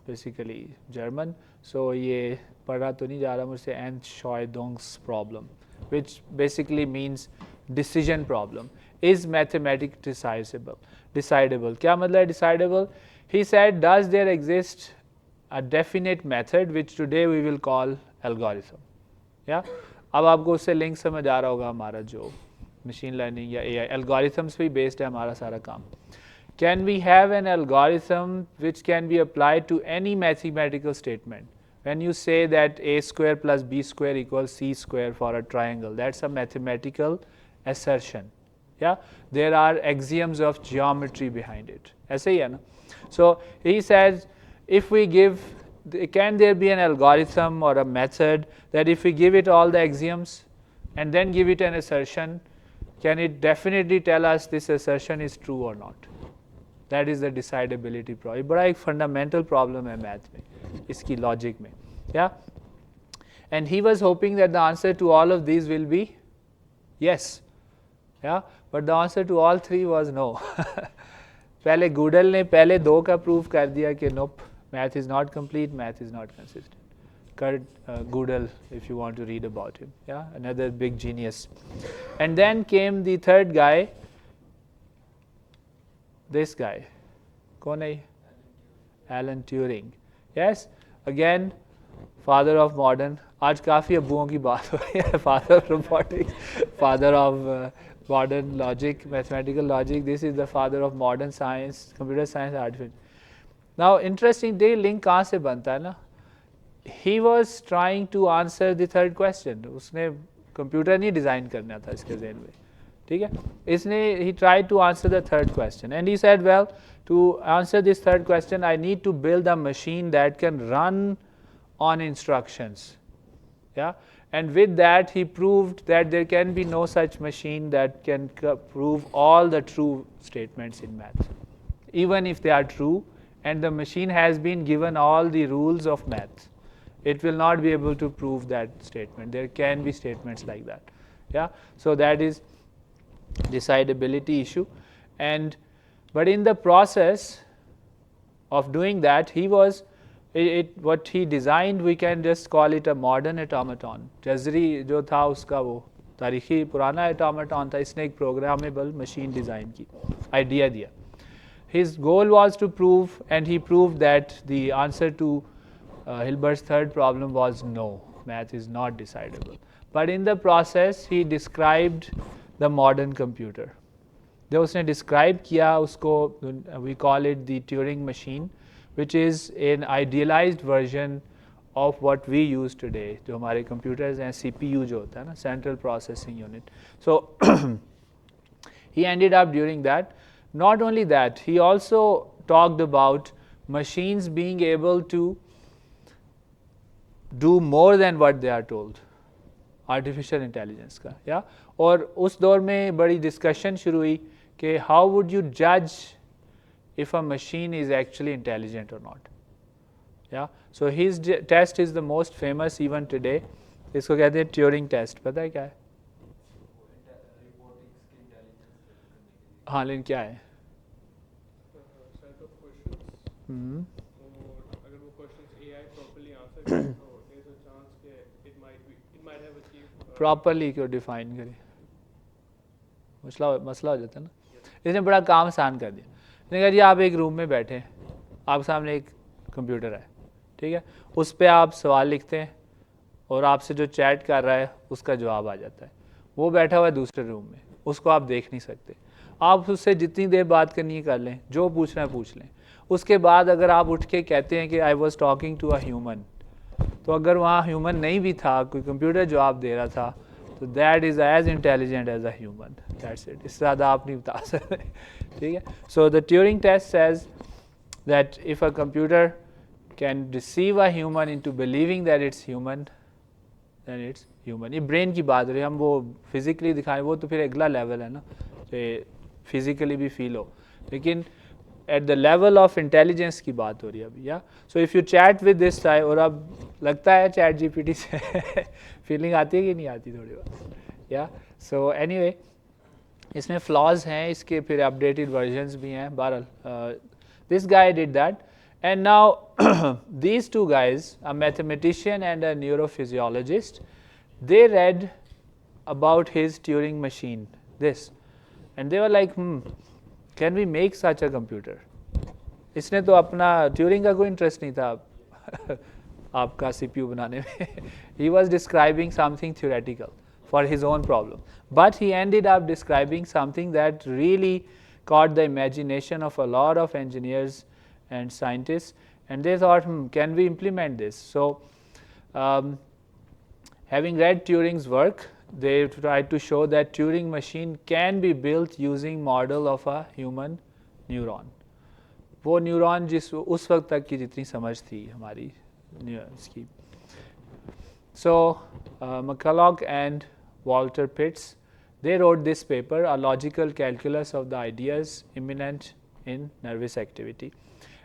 basically German, so ये पढ़ा तो नहीं जा रहा मुझसे, Anschauung's problem, which basically means decision problem. Is mathematics decidable? क्या मतलब है decidable? He said, does there exist a definite method which today we will call algorithm. Yeah, अब आपको उससे लिंक समझ आ रहा होगा हमारा जो मशीन लर्निंग या AI algorithms पे बेस्ड है हमारा सारा काम. Can we have an algorithm which can be applied to any mathematical statement? When you say that a square plus b square equals c square for a triangle, that's a mathematical assertion. Yeah, there are axioms of geometry behind it. ऐसे ही है ना? So he says, if we give, can there be an algorithm or a method that if we give it all the axioms and then give it an assertion, can it definitely tell us this assertion is true or not? That is the decidability problem. बड़ा एक fundamental problem है math में, इसकी logic में. Yeah, and he was hoping that the answer to all of these will be yes. Yeah, but the answer to all three was no. पहले गूडल ने पहले दो का प्रूव कर दिया कि nope, math is not complete, math is not consistent. Kurt Gödel, if you want to read about him. Yeah, another big genius. And then came the third guy, this guy. कौन है? Alan Turing. Yes, again, father of modern. आज काफ़ी अब्बुओं की बात हो रही है. Father of robotics, father of modern logic, mathematical logic. This is the father of modern science, computer science, artificial. Now, interesting day link कहाँ से बनता है ना? He was trying to answer the third question. उसने computer नहीं design करना था इसके ज़हन में, ठीक है? इसने he tried to answer the third question and he said, well, to answer this third question, I need to build a machine that can run on instructions. Yeah, and with that he proved that there can be no such machine that can prove all the true statements in math, even if they are true, and the machine has been given all the rules of math. It will not be able to prove that statement. There can be statements like that. Yeah, so that is decidability issue. And but in the process of doing that, he was what he designed, we can just call it a modern automaton. Jazari जो था उसका वो तारीखी पुराना automaton था, इसने एक programmable machine design की idea दिया. His goal was to prove, and he proved that the answer to Hilbert's third problem was no, math is not decidable. But in the process, he described the modern computer. जब उसने describe किया उसको, we call it the Turing machine, which is an idealized version of what we use today. जो हमारे computers हैं, CPU जो होता है ना, central processing unit. So he ended up doing that. Not only that, he also talked about machines being able to do more than what they are told. Artificial intelligence का, yeah. और उस दौर में बड़ी discussion शुरू हुई कि how would you judge if a machine is actually intelligent or not. Yeah, so his test is the most famous even today. इसको कहते हैं Turing test. पता है क्या है? हाँ, लेकिन क्या है? अगर वो क्वेश्चंस AI properly answer करे तो there's a chance कि it might have achieved properly क्यों define करें? मसला हो जाता है ना. इसने बड़ा काम आसान कर दिया. इसने कहा जी आप एक रूम में बैठे हैं, आपके सामने एक कंप्यूटर है, ठीक है, उस पर आप सवाल लिखते हैं और आपसे जो चैट कर रहा है उसका जवाब आ जाता है. वो बैठा हुआ है दूसरे रूम में, उसको आप देख नहीं सकते. आप उससे जितनी देर बात करनी है कर लें, जो पूछना है पूछ लें. उसके बाद अगर आप उठ के कहते हैं कि I was talking to a human, तो अगर वहाँ ह्यूमन नहीं भी था, कोई कंप्यूटर जवाब दे रहा था, तो that is as intelligent as a human. That's it. इससे ज़्यादा आप नहीं बता सकते, ठीक है. So the Turing test says that if a computer can receive a human into believing that it's human, then it's human. ये ब्रेन की बात हो रही है, हम वो फिजिकली दिखाएं वो तो फिर अगला लेवल है ना, तो फिजिकली भी फील हो, लेकिन at the level of intelligence की बात हो रही है अभी. या सो if you chat with this type, और अब लगता है चैट GPT से फीलिंग आती है कि नहीं आती थोड़ी बहुत. या सो एनीवे, इसमें फ्लॉज हैं, इसके फिर अपडेटेड वर्जन्स भी हैं. बहरहाल this guy did that, and now these two guys, a mathematician and a neurophysiologist, they read about his Turing machine this, and they were like can we make such a computer. इसने तो अपना Turing का कोई interest नहीं था आपका CPU बनाने में. He was describing something theoretical for his own problem, but he ended up describing something that really caught the imagination of a lot of engineers and scientists, and they thought, can we implement this? So having read Turing's work, they tried to show that Turing machine can be built using model of a human neuron. वो neuron जिस उस वक्त तक की जितनी समझ थी हमारी इसकी. So McCulloch and Walter Pitts, they wrote this paper, A Logical Calculus of the Ideas Immanent in Nervous Activity,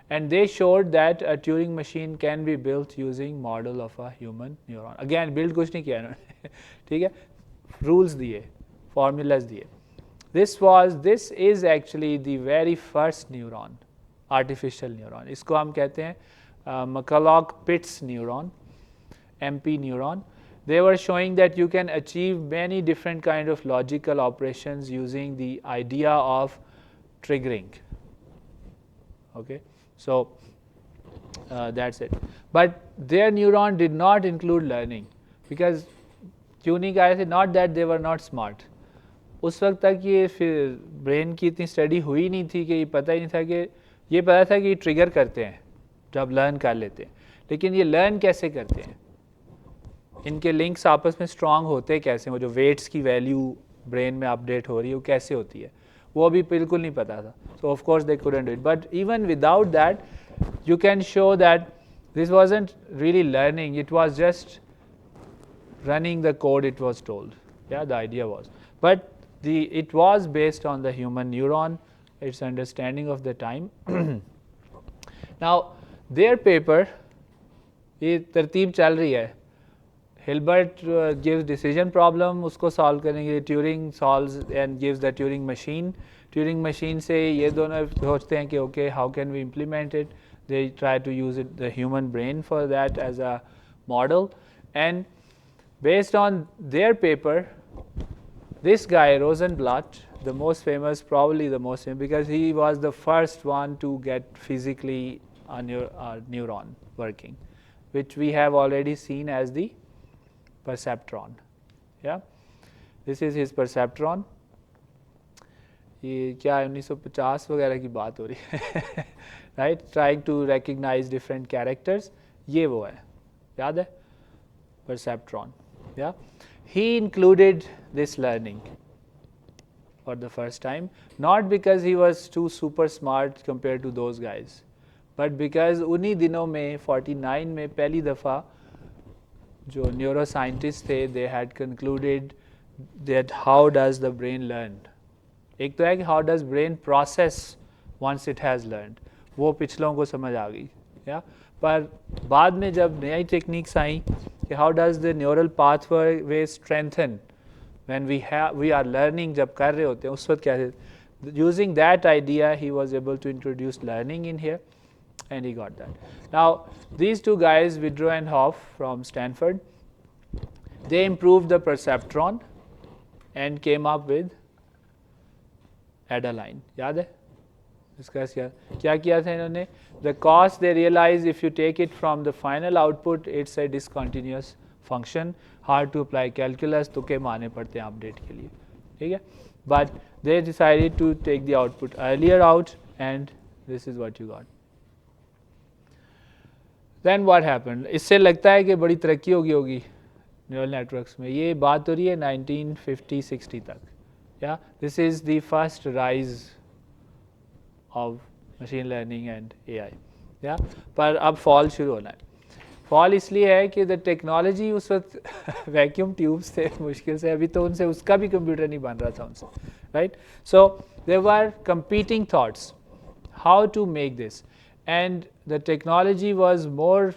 and they showed that a Turing machine can be built using model of a human neuron. Again build कुछ नहीं किया इन्होंने, ठीक है, rules दिए, formulas दिए. This is actually the very first neuron, artificial neuron. इसको हम कहते हैं McCulloch-Pitts neuron, MP neuron. They were showing that you can achieve many different kind of logical operations using the idea of triggering. Okay, so that's it. But their neuron did not include learning, because क्यों नहीं कहा थे, not that they were not smart. उस वक्त तक ये फिर brain की इतनी स्टडी हुई नहीं थी कि ये पता ही नहीं था कि ये पता था कि ट्रिगर करते हैं जब लर्न कर लेते हैं, लेकिन ये लर्न कैसे करते हैं, इनके लिंक्स आपस में स्ट्रांग होते कैसे, वो जो वेट्स की वैल्यू ब्रेन में अपडेट हो रही है वो कैसे होती है, वो अभी बिल्कुल नहीं पता था. सो of course they couldn't do it, but even without that you can show that this wasn't really learning, it was just running the code it was told. Yeah, the idea was, but it was based on the human neuron, its understanding of the time. Now their paper, ये तरतीब चल रही है. Hilbert gives decision problem, उसको solve करेंगे. Turing solves and gives the Turing machine. Turing machine से ये दोनों सोचते हैं कि okay, how can we implement it? They try to use it, the human brain for that as a model, and based on their paper, this guy Rosenblatt, the most famous, probably the most famous, because he was the first one to get physically a neuron working, which we have already seen as the perceptron. Yeah, this is his perceptron. ये क्या 1950 वगैरह की बात हो रही है, right? Trying to recognize different characters. ये वो है, याद है? Perceptron. Yeah, he included this learning for the first time, not because he was too super smart compared to those guys, but because उन्हीं दिनों में 49 में पहली दफ़ा जो neuroscientists थे, they had concluded that how does the brain learn. एक तो है कि how does brain process once it has learned, वो पिछलों को समझ आ गई. Yeah, पर बाद में जब नई techniques I, how does the neural pathway strengthen when we are learning, जब कर रहे होते हैं उस वक्त क्या है, using that idea he was able to introduce learning in here, and he got that. Now these two guys, Widrow and Hoff from Stanford, they improved the perceptron and came up with Adaline. याद है discuss किया, क्या किया था इन्होंने? The cost they realize, if you take it from the final output, it's a discontinuous function, hard to apply calculus, तुके माने पड़ते हैं अपडेट के लिए, ठीक है? But they decided to take the output earlier out, and this is what you got. Then what happened? इससे लगता है कि बड़ी तरक्की होगी न्यूरल नेटवर्क्स में. ये बात हो रही है 1950-60 तक. Yeah, this is the first rise of machine learning and AI. Yeah, पर अब फॉल शुरू होना है. फॉल इसलिए है कि द टेक्नोलॉजी उस वक्त वैक्यूम ट्यूब्स थे, मुश्किल से, अभी तो उनसे उसका भी कंप्यूटर नहीं बन रहा था उनसे, right? So there were competing thoughts how to make this, and the technology was more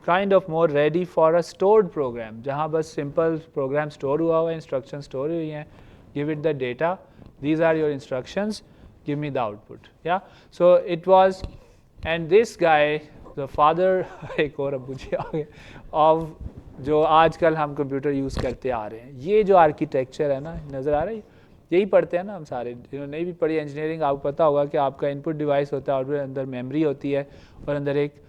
kind of more ready for a stored program, जहाँ बस सिंपल प्रोग्राम स्टोर हुआ हुआ है, इंस्ट्रक्शन स्टोर हुई हैं, give it the data, these are your instructions, give me the output. Yeah, so it was, and this guy, the father एक और अबू जी आ गए, of जो आजकल हम कंप्यूटर यूज़ करते आ रहे हैं, ये जो आर्किटेक्चर है ना, नज़र आ रहा है, यही पढ़ते हैं ना हम सारे, जिन्होंने नहीं भी पढ़ी इंजीनियरिंग, आपको पता होगा कि आपका इनपुट डिवाइस होता है और अंदर मेमोरी होती है और अंदर एक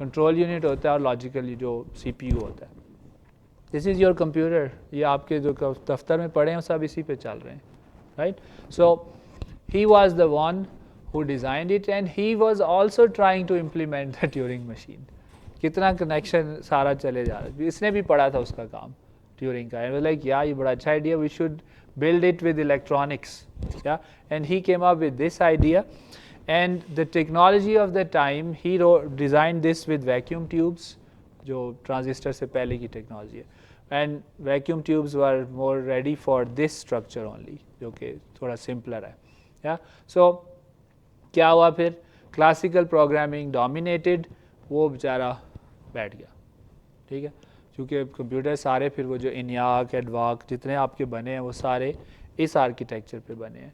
कंट्रोल यूनिट होता है और लॉजिकल जो CPU होता है. This is your computer. ये आपके जो दफ्तर में पड़े हैं सब इसी पे चल रहे हैं, right. So he was the one who designed it and he was also trying to implement the Turing machine. कितना कनेक्शन सारा चले जा रहा है. इसने भी पढ़ा था उसका काम ट्यूरिंग का. And was like, yeah, ये बड़ा अच्छा idea, we should build it with electronics. Yeah, and he came up with this idea. And the technology of the time, he designed this with vacuum tubes, जो transistor से पहले की technology है. And vacuum tubes were more ready for this structure only, जो कि थोड़ा simpler है. Yeah, so क्या हुआ फिर, क्लासिकल प्रोग्रामिंग डोमिनेटेड, वो बेचारा बैठ गया. ठीक है, क्योंकि कंप्यूटर सारे फिर वो जो इनियाक एडवाक जितने आपके बने हैं वो सारे इस आर्किटेक्चर पे बने हैं,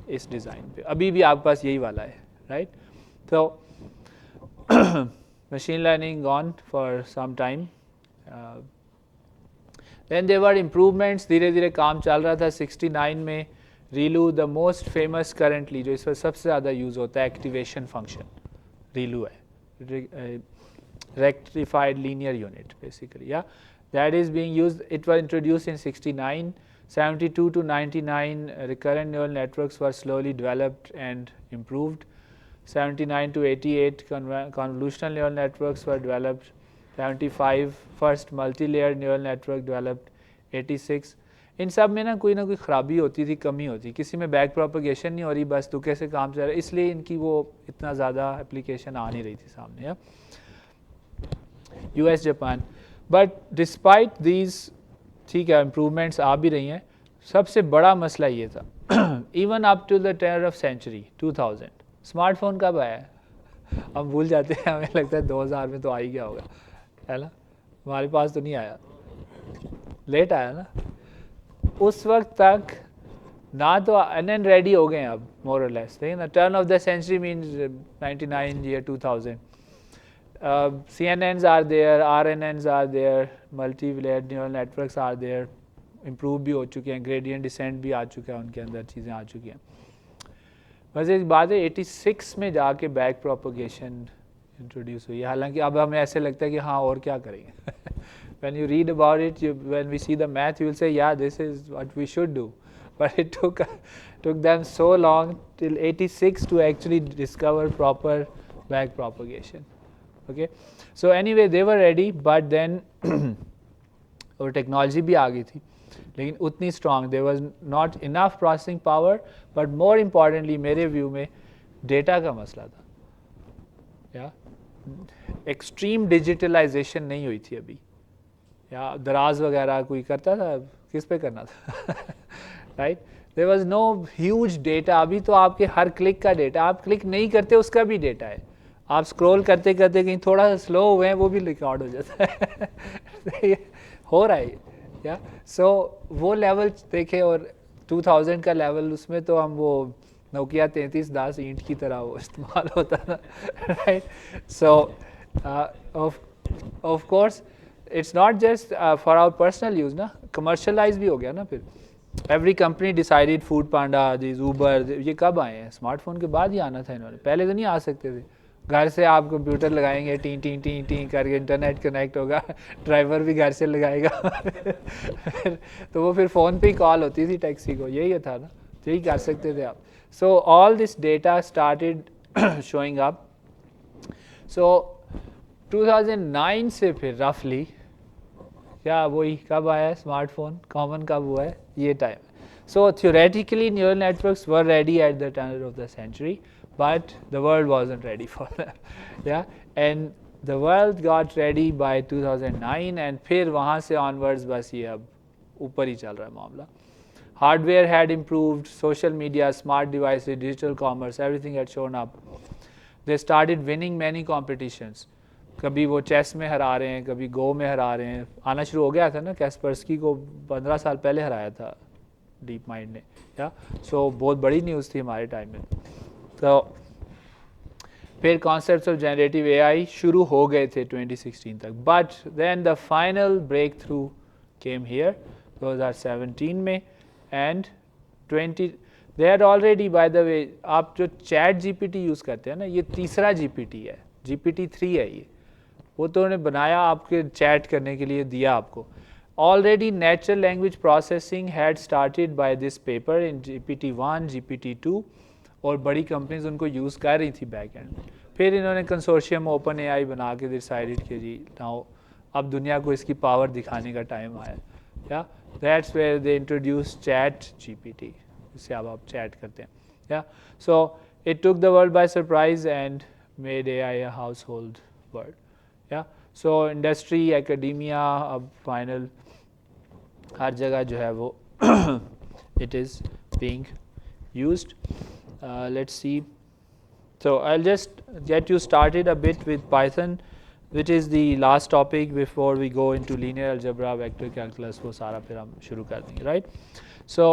इस डिज़ाइन पे. अभी भी आपके पास यही वाला है, राइट. तो machine learning gone for some time. Then there improvements, धीरे धीरे काम चल रहा था. 69 में ReLU, the most famous currently जो इस पर सबसे ज़्यादा यूज़ होता है, एक्टिवेशन फंक्शन रीलू है, रेक्टिफाइड लीनियर यूनिट बेसिकली. या that is being used. It was introduced in 69. 72 to 99 recurrent neural networks were slowly developed and improved. 79 to 88 convolutional neural networks were developed. 75 first multi-layered neural network developed. 86 इन सब में ना कोई ख़राबी होती थी, कमी होती. किसी में बैक प्रोपगेशन नहीं हो रही, बस तुक्के से काम चल रहा है, इसलिए इनकी वो इतना ज़्यादा एप्लीकेशन आ नहीं रही थी सामने. या US Japan. But despite these, ठीक है, इम्प्रूवमेंट्स आ भी रही हैं. सबसे बड़ा मसला ये था, even up to the turn of सेंचुरी 2000, स्मार्टफोन कब आया हम भूल जाते हैं, हमें लगता है 2000 में तो आ ही गया होगा, है ना. हमारे पास तो नहीं आया, लेट आया ना. उस वक्त तक ना तो एन रेडी हो गए अब मोर और लेस. देखिए ना, turn of the century means 99 year 2000. CNNs are there, RNNs are there, multi-layered neural networks are there, improve भी हो चुके हैं, gradient descent भी आ चुका है, उनके अंदर चीज़ें आ चुकी हैं. बस एक बात है, 86 में जाके बैक प्रोपगेशन इंट्रोड्यूस हुई है. हालांकि अब हमें ऐसे लगता है कि हाँ और क्या करेंगे. When you read about it, when we see the math, you will say, yeah, this is what we should do. But it took them so long till 86 to actually discover proper back propagation. Okay, so anyway, they were ready, but then और technology भी आ गई थी, लेकिन उतनी strong, there was not enough processing power. But more importantly मेरे view में data का मसला था. या एक्सट्रीम डिजिटलाइजेशन नहीं हुई थी अभी. या दराज वगैरह कोई करता था, किस पे करना था, right. There was no huge data. अभी तो आपके हर क्लिक का डेटा, आप क्लिक नहीं करते उसका भी डेटा है. आप स्क्रॉल करते करते कहीं थोड़ा सा स्लो हुए हैं, वो भी रिकॉर्ड हो जाता है. हो रहा है. या सो वो लेवल देखे, और 2000 का लेवल, उसमें तो हम वो नोकिया 3310 ईंट की तरह वो इस्तेमाल होता था, right. So of course it's not just for our personal use ना, कमर्शलाइज भी हो गया ना. फिर every company decided, food panda, this Uber, ये कब आए हैं? स्मार्टफोन के बाद ही आना था इन्होंने, पहले तो नहीं आ सकते थे. घर से आप कंप्यूटर लगाएंगे, टी टी टी टी करके इंटरनेट कनेक्ट होगा, ड्राइवर भी घर से लगाएगा. तो वो फिर फ़ोन पे ही कॉल होती थी टैक्सी को, यही था ना, यही कर सकते थे आप. So all this data started showing up. So 2009 से फिर रफली क्या वही कब आया है स्मार्टफोन, कॉमन कब हुआ है, ये time. So theoretically neural networks were ready at the turn of the century, but the world wasn't ready for that. Yeah, and the world got ready by 2009, and फिर वहाँ से onwards बस ये अब ऊपर ही चल रहा है मामला. Hardware had improved, social media, smart devices, digital commerce, everything had shown up. They started winning many competitions. कभी वो चेस में हरा रहे हैं, कभी गो में हरा रहे हैं. आना शुरू हो गया था ना, कैस्पर्स्की को 15 साल पहले हराया था डीप माइंड ने. या सो बहुत बड़ी न्यूज़ थी हमारे टाइम में. तो फिर कॉन्सेप्ट्स ऑफ जनरेटिव एआई शुरू हो गए थे 2016 तक. But then the final breakthrough came here 2017 में. And 20 they had already, by the way, आप जो चैट जीपीटी यूज़ करते हैं ना, ये तीसरा जीपीटी है, GPT-3 है ये. वो तो उन्होंने बनाया आपके चैट करने के लिए, दिया आपको. Already natural language processing had started by this paper in GPT-1, GPT-2 और बड़ी कंपनीज उनको यूज़ कर रही थी बैक एंड. फिर इन्होंने कंसोर्शियम ओपन एआई बना के डिसाइडेड कि जी नाउ अब दुनिया को इसकी पावर दिखाने का टाइम आया. या that's where they introduce ChatGPT, जिससे अब आप चैट करते हैं. या so it took the world by surprise and made AI a household word. या सो इंडस्ट्री, एकेडमिया, अब फाइनल हर जगह जो है वो it is being used. Let's see. So I'll just get you started a bit with Python, which is the last topic before we go into linear algebra, vector calculus. वो सारा फिर हम शुरू कर देंगे, right? So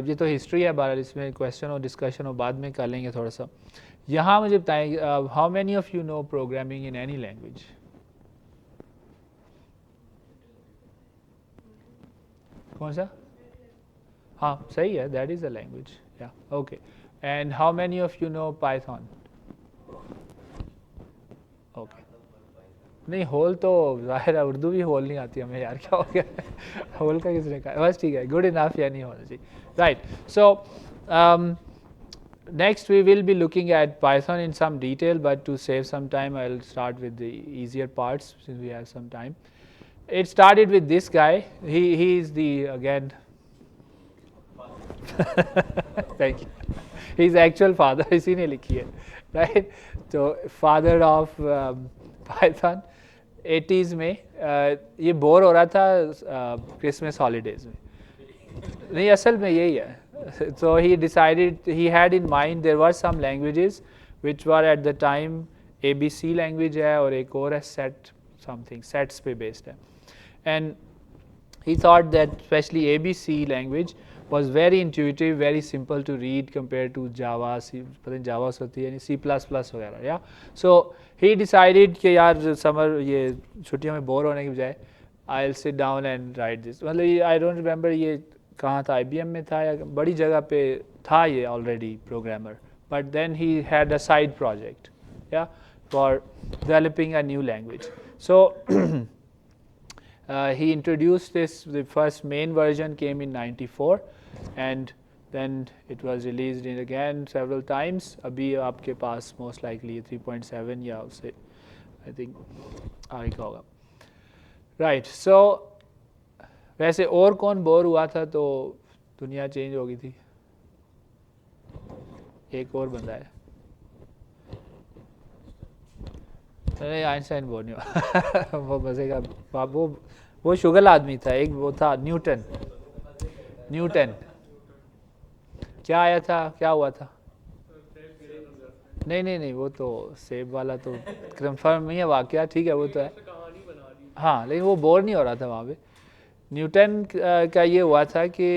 ये तो history है बहरहाल, इसमें क्वेश्चन और डिस्कशन और बाद में कर लेंगे थोड़ा सा. यहाँ मुझे बताएं, how many of you know programming in any language? कौन सा? हाँ सही है, दैट इज़ अ लैंग्वेज. या okay. And how many of you know Python? Okay. नहीं होल तो ज़ाहिर है, उर्दू भी होल नहीं आती हमें यार, क्या हो गया होल का किसने कहा? बस ठीक है, गुड इनफ या नहीं होना चाहिए. Right. So next we will be looking at Python in some detail, but to save some time I'll start with the easier parts since we have some time. It started with this guy. He is the again thank you. His actual father इसी ने लिखी है, right? तो father of Python 80s में ये bore हो रहा था क्रिसमस हॉलीडेज में. नहीं असल में यही है. So he decided, he had in mind there were some languages which were at the time ABC language है और एक और है set something, sets पे based है. And he thought that especially ABC language was very intuitive, very simple to read compared to Java, पता नहीं Java होती है नहीं C++ वगैरह. या so he decided कि यार समर ये छुट्टियों में बोर होने की बजाय I'll sit down and write this. मतलब I don't remember ये कहाँ था, IBM में था या बड़ी जगह पे था ये already programmer, but then he had a side project या for developing a new language. So he introduced this, the first main version came in 94 and then it was released in again several times. अभी आपके पास most likely 3.7 या उससे I think आगे का होगा. Right. So वैसे और कौन बोर हुआ था तो दुनिया चेंज हो गई थी? एक और बंदा है. नहीं आइंस्टाइन बोर नहीं हुआ वो बसेगा, वो शुगल आदमी था. एक वो था न्यूटन. न्यूटन क्या आया था, क्या हुआ था? नहीं वो तो सेब वाला तो कंफर्म नहीं है वाकया, ठीक है वो तो है. हाँ लेकिन वो बोर नहीं हो रहा था वहाँ पे. न्यूटन का ये हुआ था कि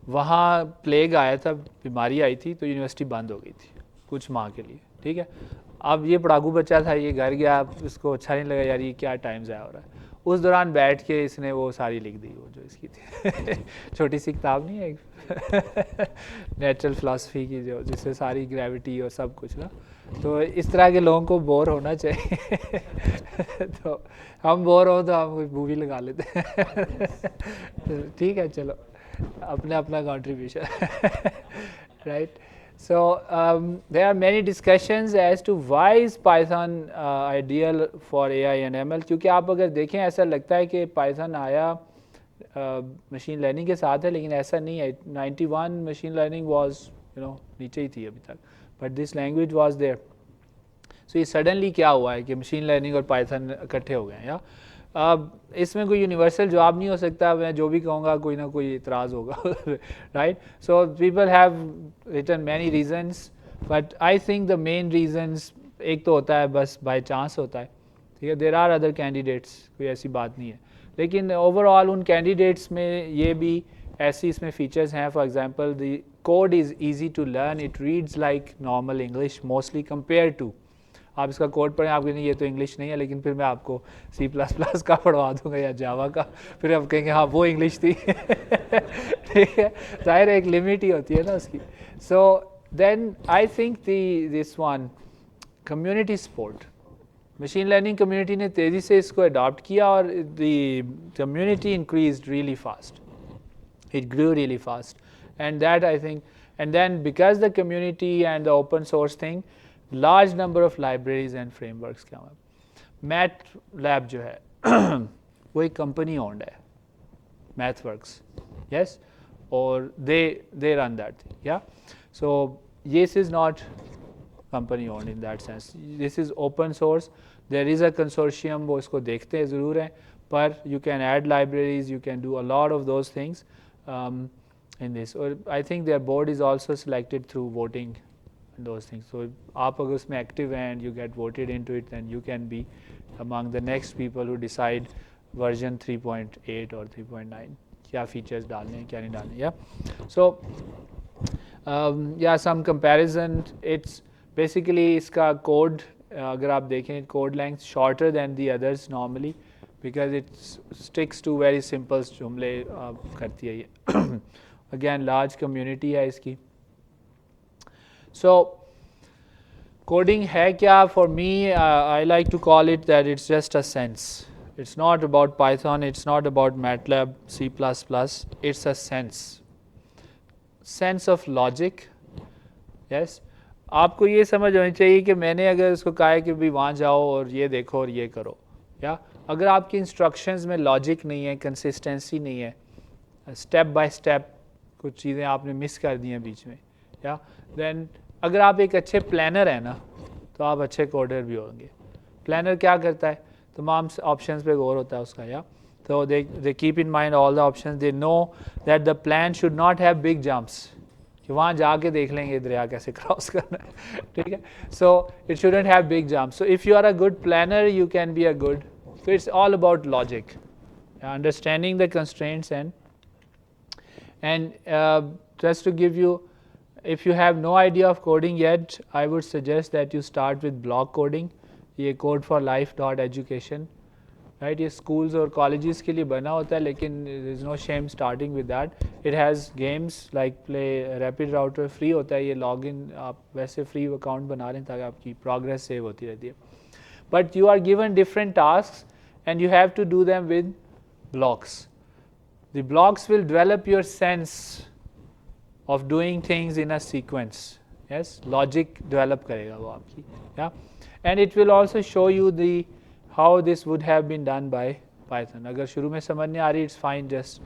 वहाँ प्लेग आया था, बीमारी आई थी, तो यूनिवर्सिटी बंद हो गई थी कुछ माह के लिए. ठीक है. अब ये पढ़ाकू बच्चा था, ये घर गया, इसको अच्छा नहीं लगा यार ये क्या टाइम ज़ाया हो रहा है. उस दौरान बैठ के इसने वो सारी लिख दी वो जो इसकी थी छोटी सी किताब नहीं है एक नेचुरल फिलासफी की जो जिससे सारी ग्रेविटी और सब कुछ ना. तो इस तरह के लोगों को बोर होना चाहिए तो हम बोर हो तो हम कोई मूवी लगा लेते हैं ठीक है चलो अपना अपना contribution right. So there are many discussions as to why is Python ideal for AI and ML. क्योंकि आप अगर देखें ऐसा लगता है कि Python आया मशीन लर्निंग के साथ है, लेकिन ऐसा नहीं है. 91 मशीन लर्निंग was नीचे ही थी अभी तक, but this language was there. So ये सडनली क्या हुआ है कि मशीन लर्निंग और Python इकट्ठे हो गए हैं. या इसमें कोई यूनिवर्सल जवाब नहीं हो सकता, मैं जो भी कहूँगा कोई ना कोई इतराज़ होगा right. So people have written many reasons, but I think the main reasons एक तो होता है बस बाय चांस होता है. ठीक है. देर आर अदर कैंडिडेट्स, कोई ऐसी बात नहीं है, लेकिन ओवरऑल उन कैंडिडेट्स में ये भी ऐसी इसमें फीचर्स हैं. For example the code is easy to learn, it reads like normal English mostly compare to. आप इसका कोड पढ़ें, आप कहेंगे ये तो इंग्लिश नहीं है, लेकिन फिर मैं आपको C++ का पढ़वा दूंगा या जावा का, फिर आप कहेंगे हाँ वो इंग्लिश थी ठीक है. जाहिर एक लिमिट ही होती है ना उसकी. So then I think this one community support, machine learning community ने तेज़ी से इसको अडॉप्ट किया और the community increased really fast, it grew really fast, and that I think, and then because the community and the open source thing, large number of libraries and frameworks came up. MATLAB जो है वो एक company owned है, MathWorks, yes, or they run that thing, yeah. So this is not company owned in that sense, this is open source, there is a consortium, वो इसको देखते हैं ज़रूर हैं, पर you can add libraries, you can do a lot of those things in this, or I think their board is also selected through voting and those things. So आप अगर उसमें active हैं and you get voted into it, then you can be among the next people who decide version 3.8 or 3.9 क्या features डालने हैं क्या नहीं डालने, yeah. So yeah, some comparison, it's basically इसका code अगर आप देखें code length shorter than the others normally because it sticks to very simple जुमले करती है ये. Again large community है इसकी. So coding है क्या? For me I like to call it that it's just a sense. It's not about Python, it's not about MATLAB, C++, it's a sense of logic, yes. आपको ये समझ होनी चाहिए कि मैंने अगर उसको कहा है कि भी वहाँ जाओ और ये देखो और ये करो, या अगर आपकी इंस्ट्रक्शंस में लॉजिक नहीं है, कंसिस्टेंसी नहीं है, स्टेप बाय स्टेप कुछ चीज़ें आपने मिस कर दी हैं बीच में, या देन अगर आप एक अच्छे प्लानर हैं ना तो आप अच्छे कोडर भी होंगे. प्लानर क्या करता है? तमाम ऑप्शंस पे गौर होता है उसका, या तो they keep in mind all the options, they know that the plan should not have big jumps, कि वहाँ जाके देख लेंगे दरिया कैसे क्रॉस करना है, ठीक है. So it shouldn't have big jumps. So if you are a good planner you can be a good. So it's all about logic, understanding the constraints, and just to give you, if you have no idea of coding yet, I would suggest that you start with block coding. ये codforlife.education, right? ये schools और colleges के लिए बना होता है, लेकिन there is no shame starting with that. It has games like play rapid router, free होता है, ये login आप वैसे free account बना लें ताकि आपकी progress save होती रहती है. But you are given different tasks and you have to do them with blocks. The blocks will develop your sense of doing things in a sequence, yes. Logic develop करेगा वो आपकी, yeah. And it will also show you the how this would have been done by Python. अगर शुरू में समझ नहीं आ रही, it's fine, just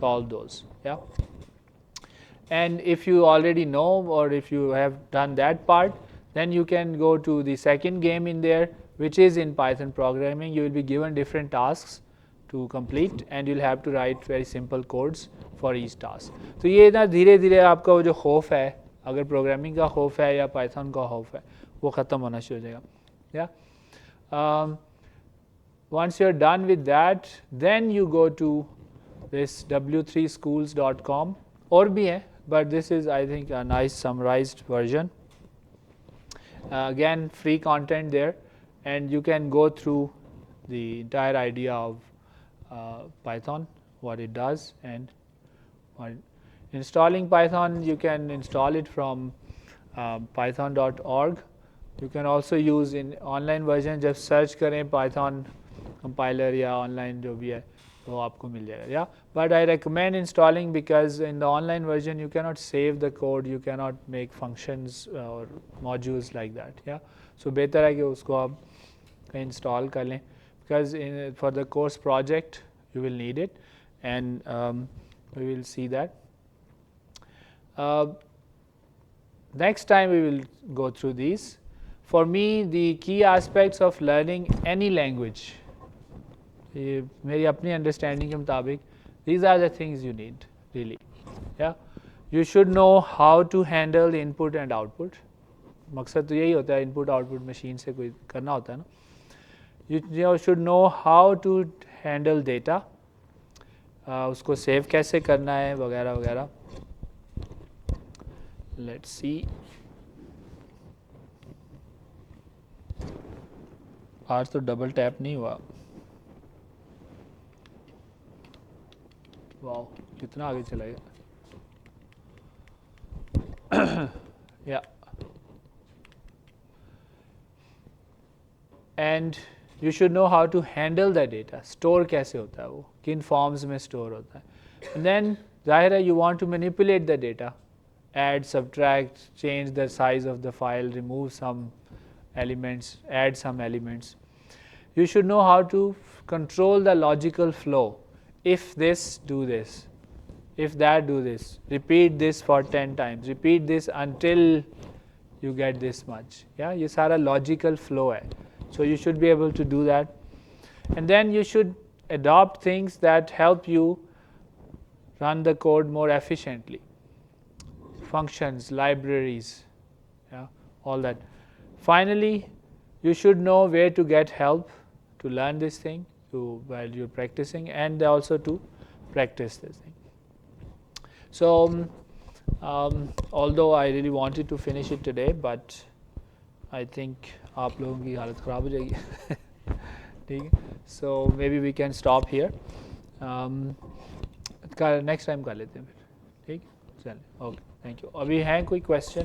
solve those, yeah. And if you already know or if you have done that part, then you can go to the second game in there, which is in Python programming. You will be given different tasks to complete and you'll have to write very simple codes for each task. तो ये ना धीरे धीरे आपका वो जो खौफ है, अगर प्रोग्रामिंग का खौफ है या पाइथन का खौफ है, वो ख़त्म होना शुरू हो जाएगा, yeah. Once you're done with that, then you go to this w3schools.com, और भी है, but this is I think a nice summarized version. Again free content there, and you can go through the entire idea of Python, what it does, and installing Python. You can install it from python.org. You can also use in online version, जब search करें Python compiler या online जो भी है वो आपको मिल जाएगा, yeah. But I recommend installing because in the online version you cannot save the code, you cannot make functions or modules like that, yeah. So बेहतर है कि उसको आप install कर लें, because for the course project you will need it, and we will see that. Next time we will go through these. For me, the key aspects of learning any language, मेरी अपनी understanding के मुताबिक, these are the things you need really, yeah. You should know how to handle input and output. मकसद तो यही होता है, input output machine से कोई करना होता है ना. You should know how to handle data, उसको save कैसे करना है वगैरह वगैरह. Let's see. आज तो डबल टैप नहीं हुआ. वाओ, कितना आगे चला गया. Yeah. and you should know how to handle the data. Store कैसे होता है वो, किन forms में store होता है. And then ज़ाहिर है you want to manipulate the data, add, subtract, change the size of the file, remove some elements, add some elements. You should know how to control the logical flow. If this, do this. If that, do this. Repeat this for 10 times. Repeat this until you get this much. Yeah, ये सारा logical flow है. So you should be able to do that. And then you should adopt things that help you run the code more efficiently. Functions, libraries, yeah, all that. Finally, you should know where to get help to learn this thing while you're practicing, and also to practice this thing. So, although I really wanted to finish it today, but I think आप लोगों की हालत ख़राब हो जाएगी. ठीक है. So maybe we can stop here. Next time कर लेते हैं फिर. ठीक. चलिए. Okay. Thank you. अभी हैं कोई question?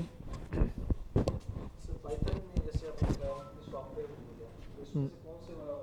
पाइथन में जैसे आपने सॉफ्टवेयर बोला, उसमें से कौन से वाला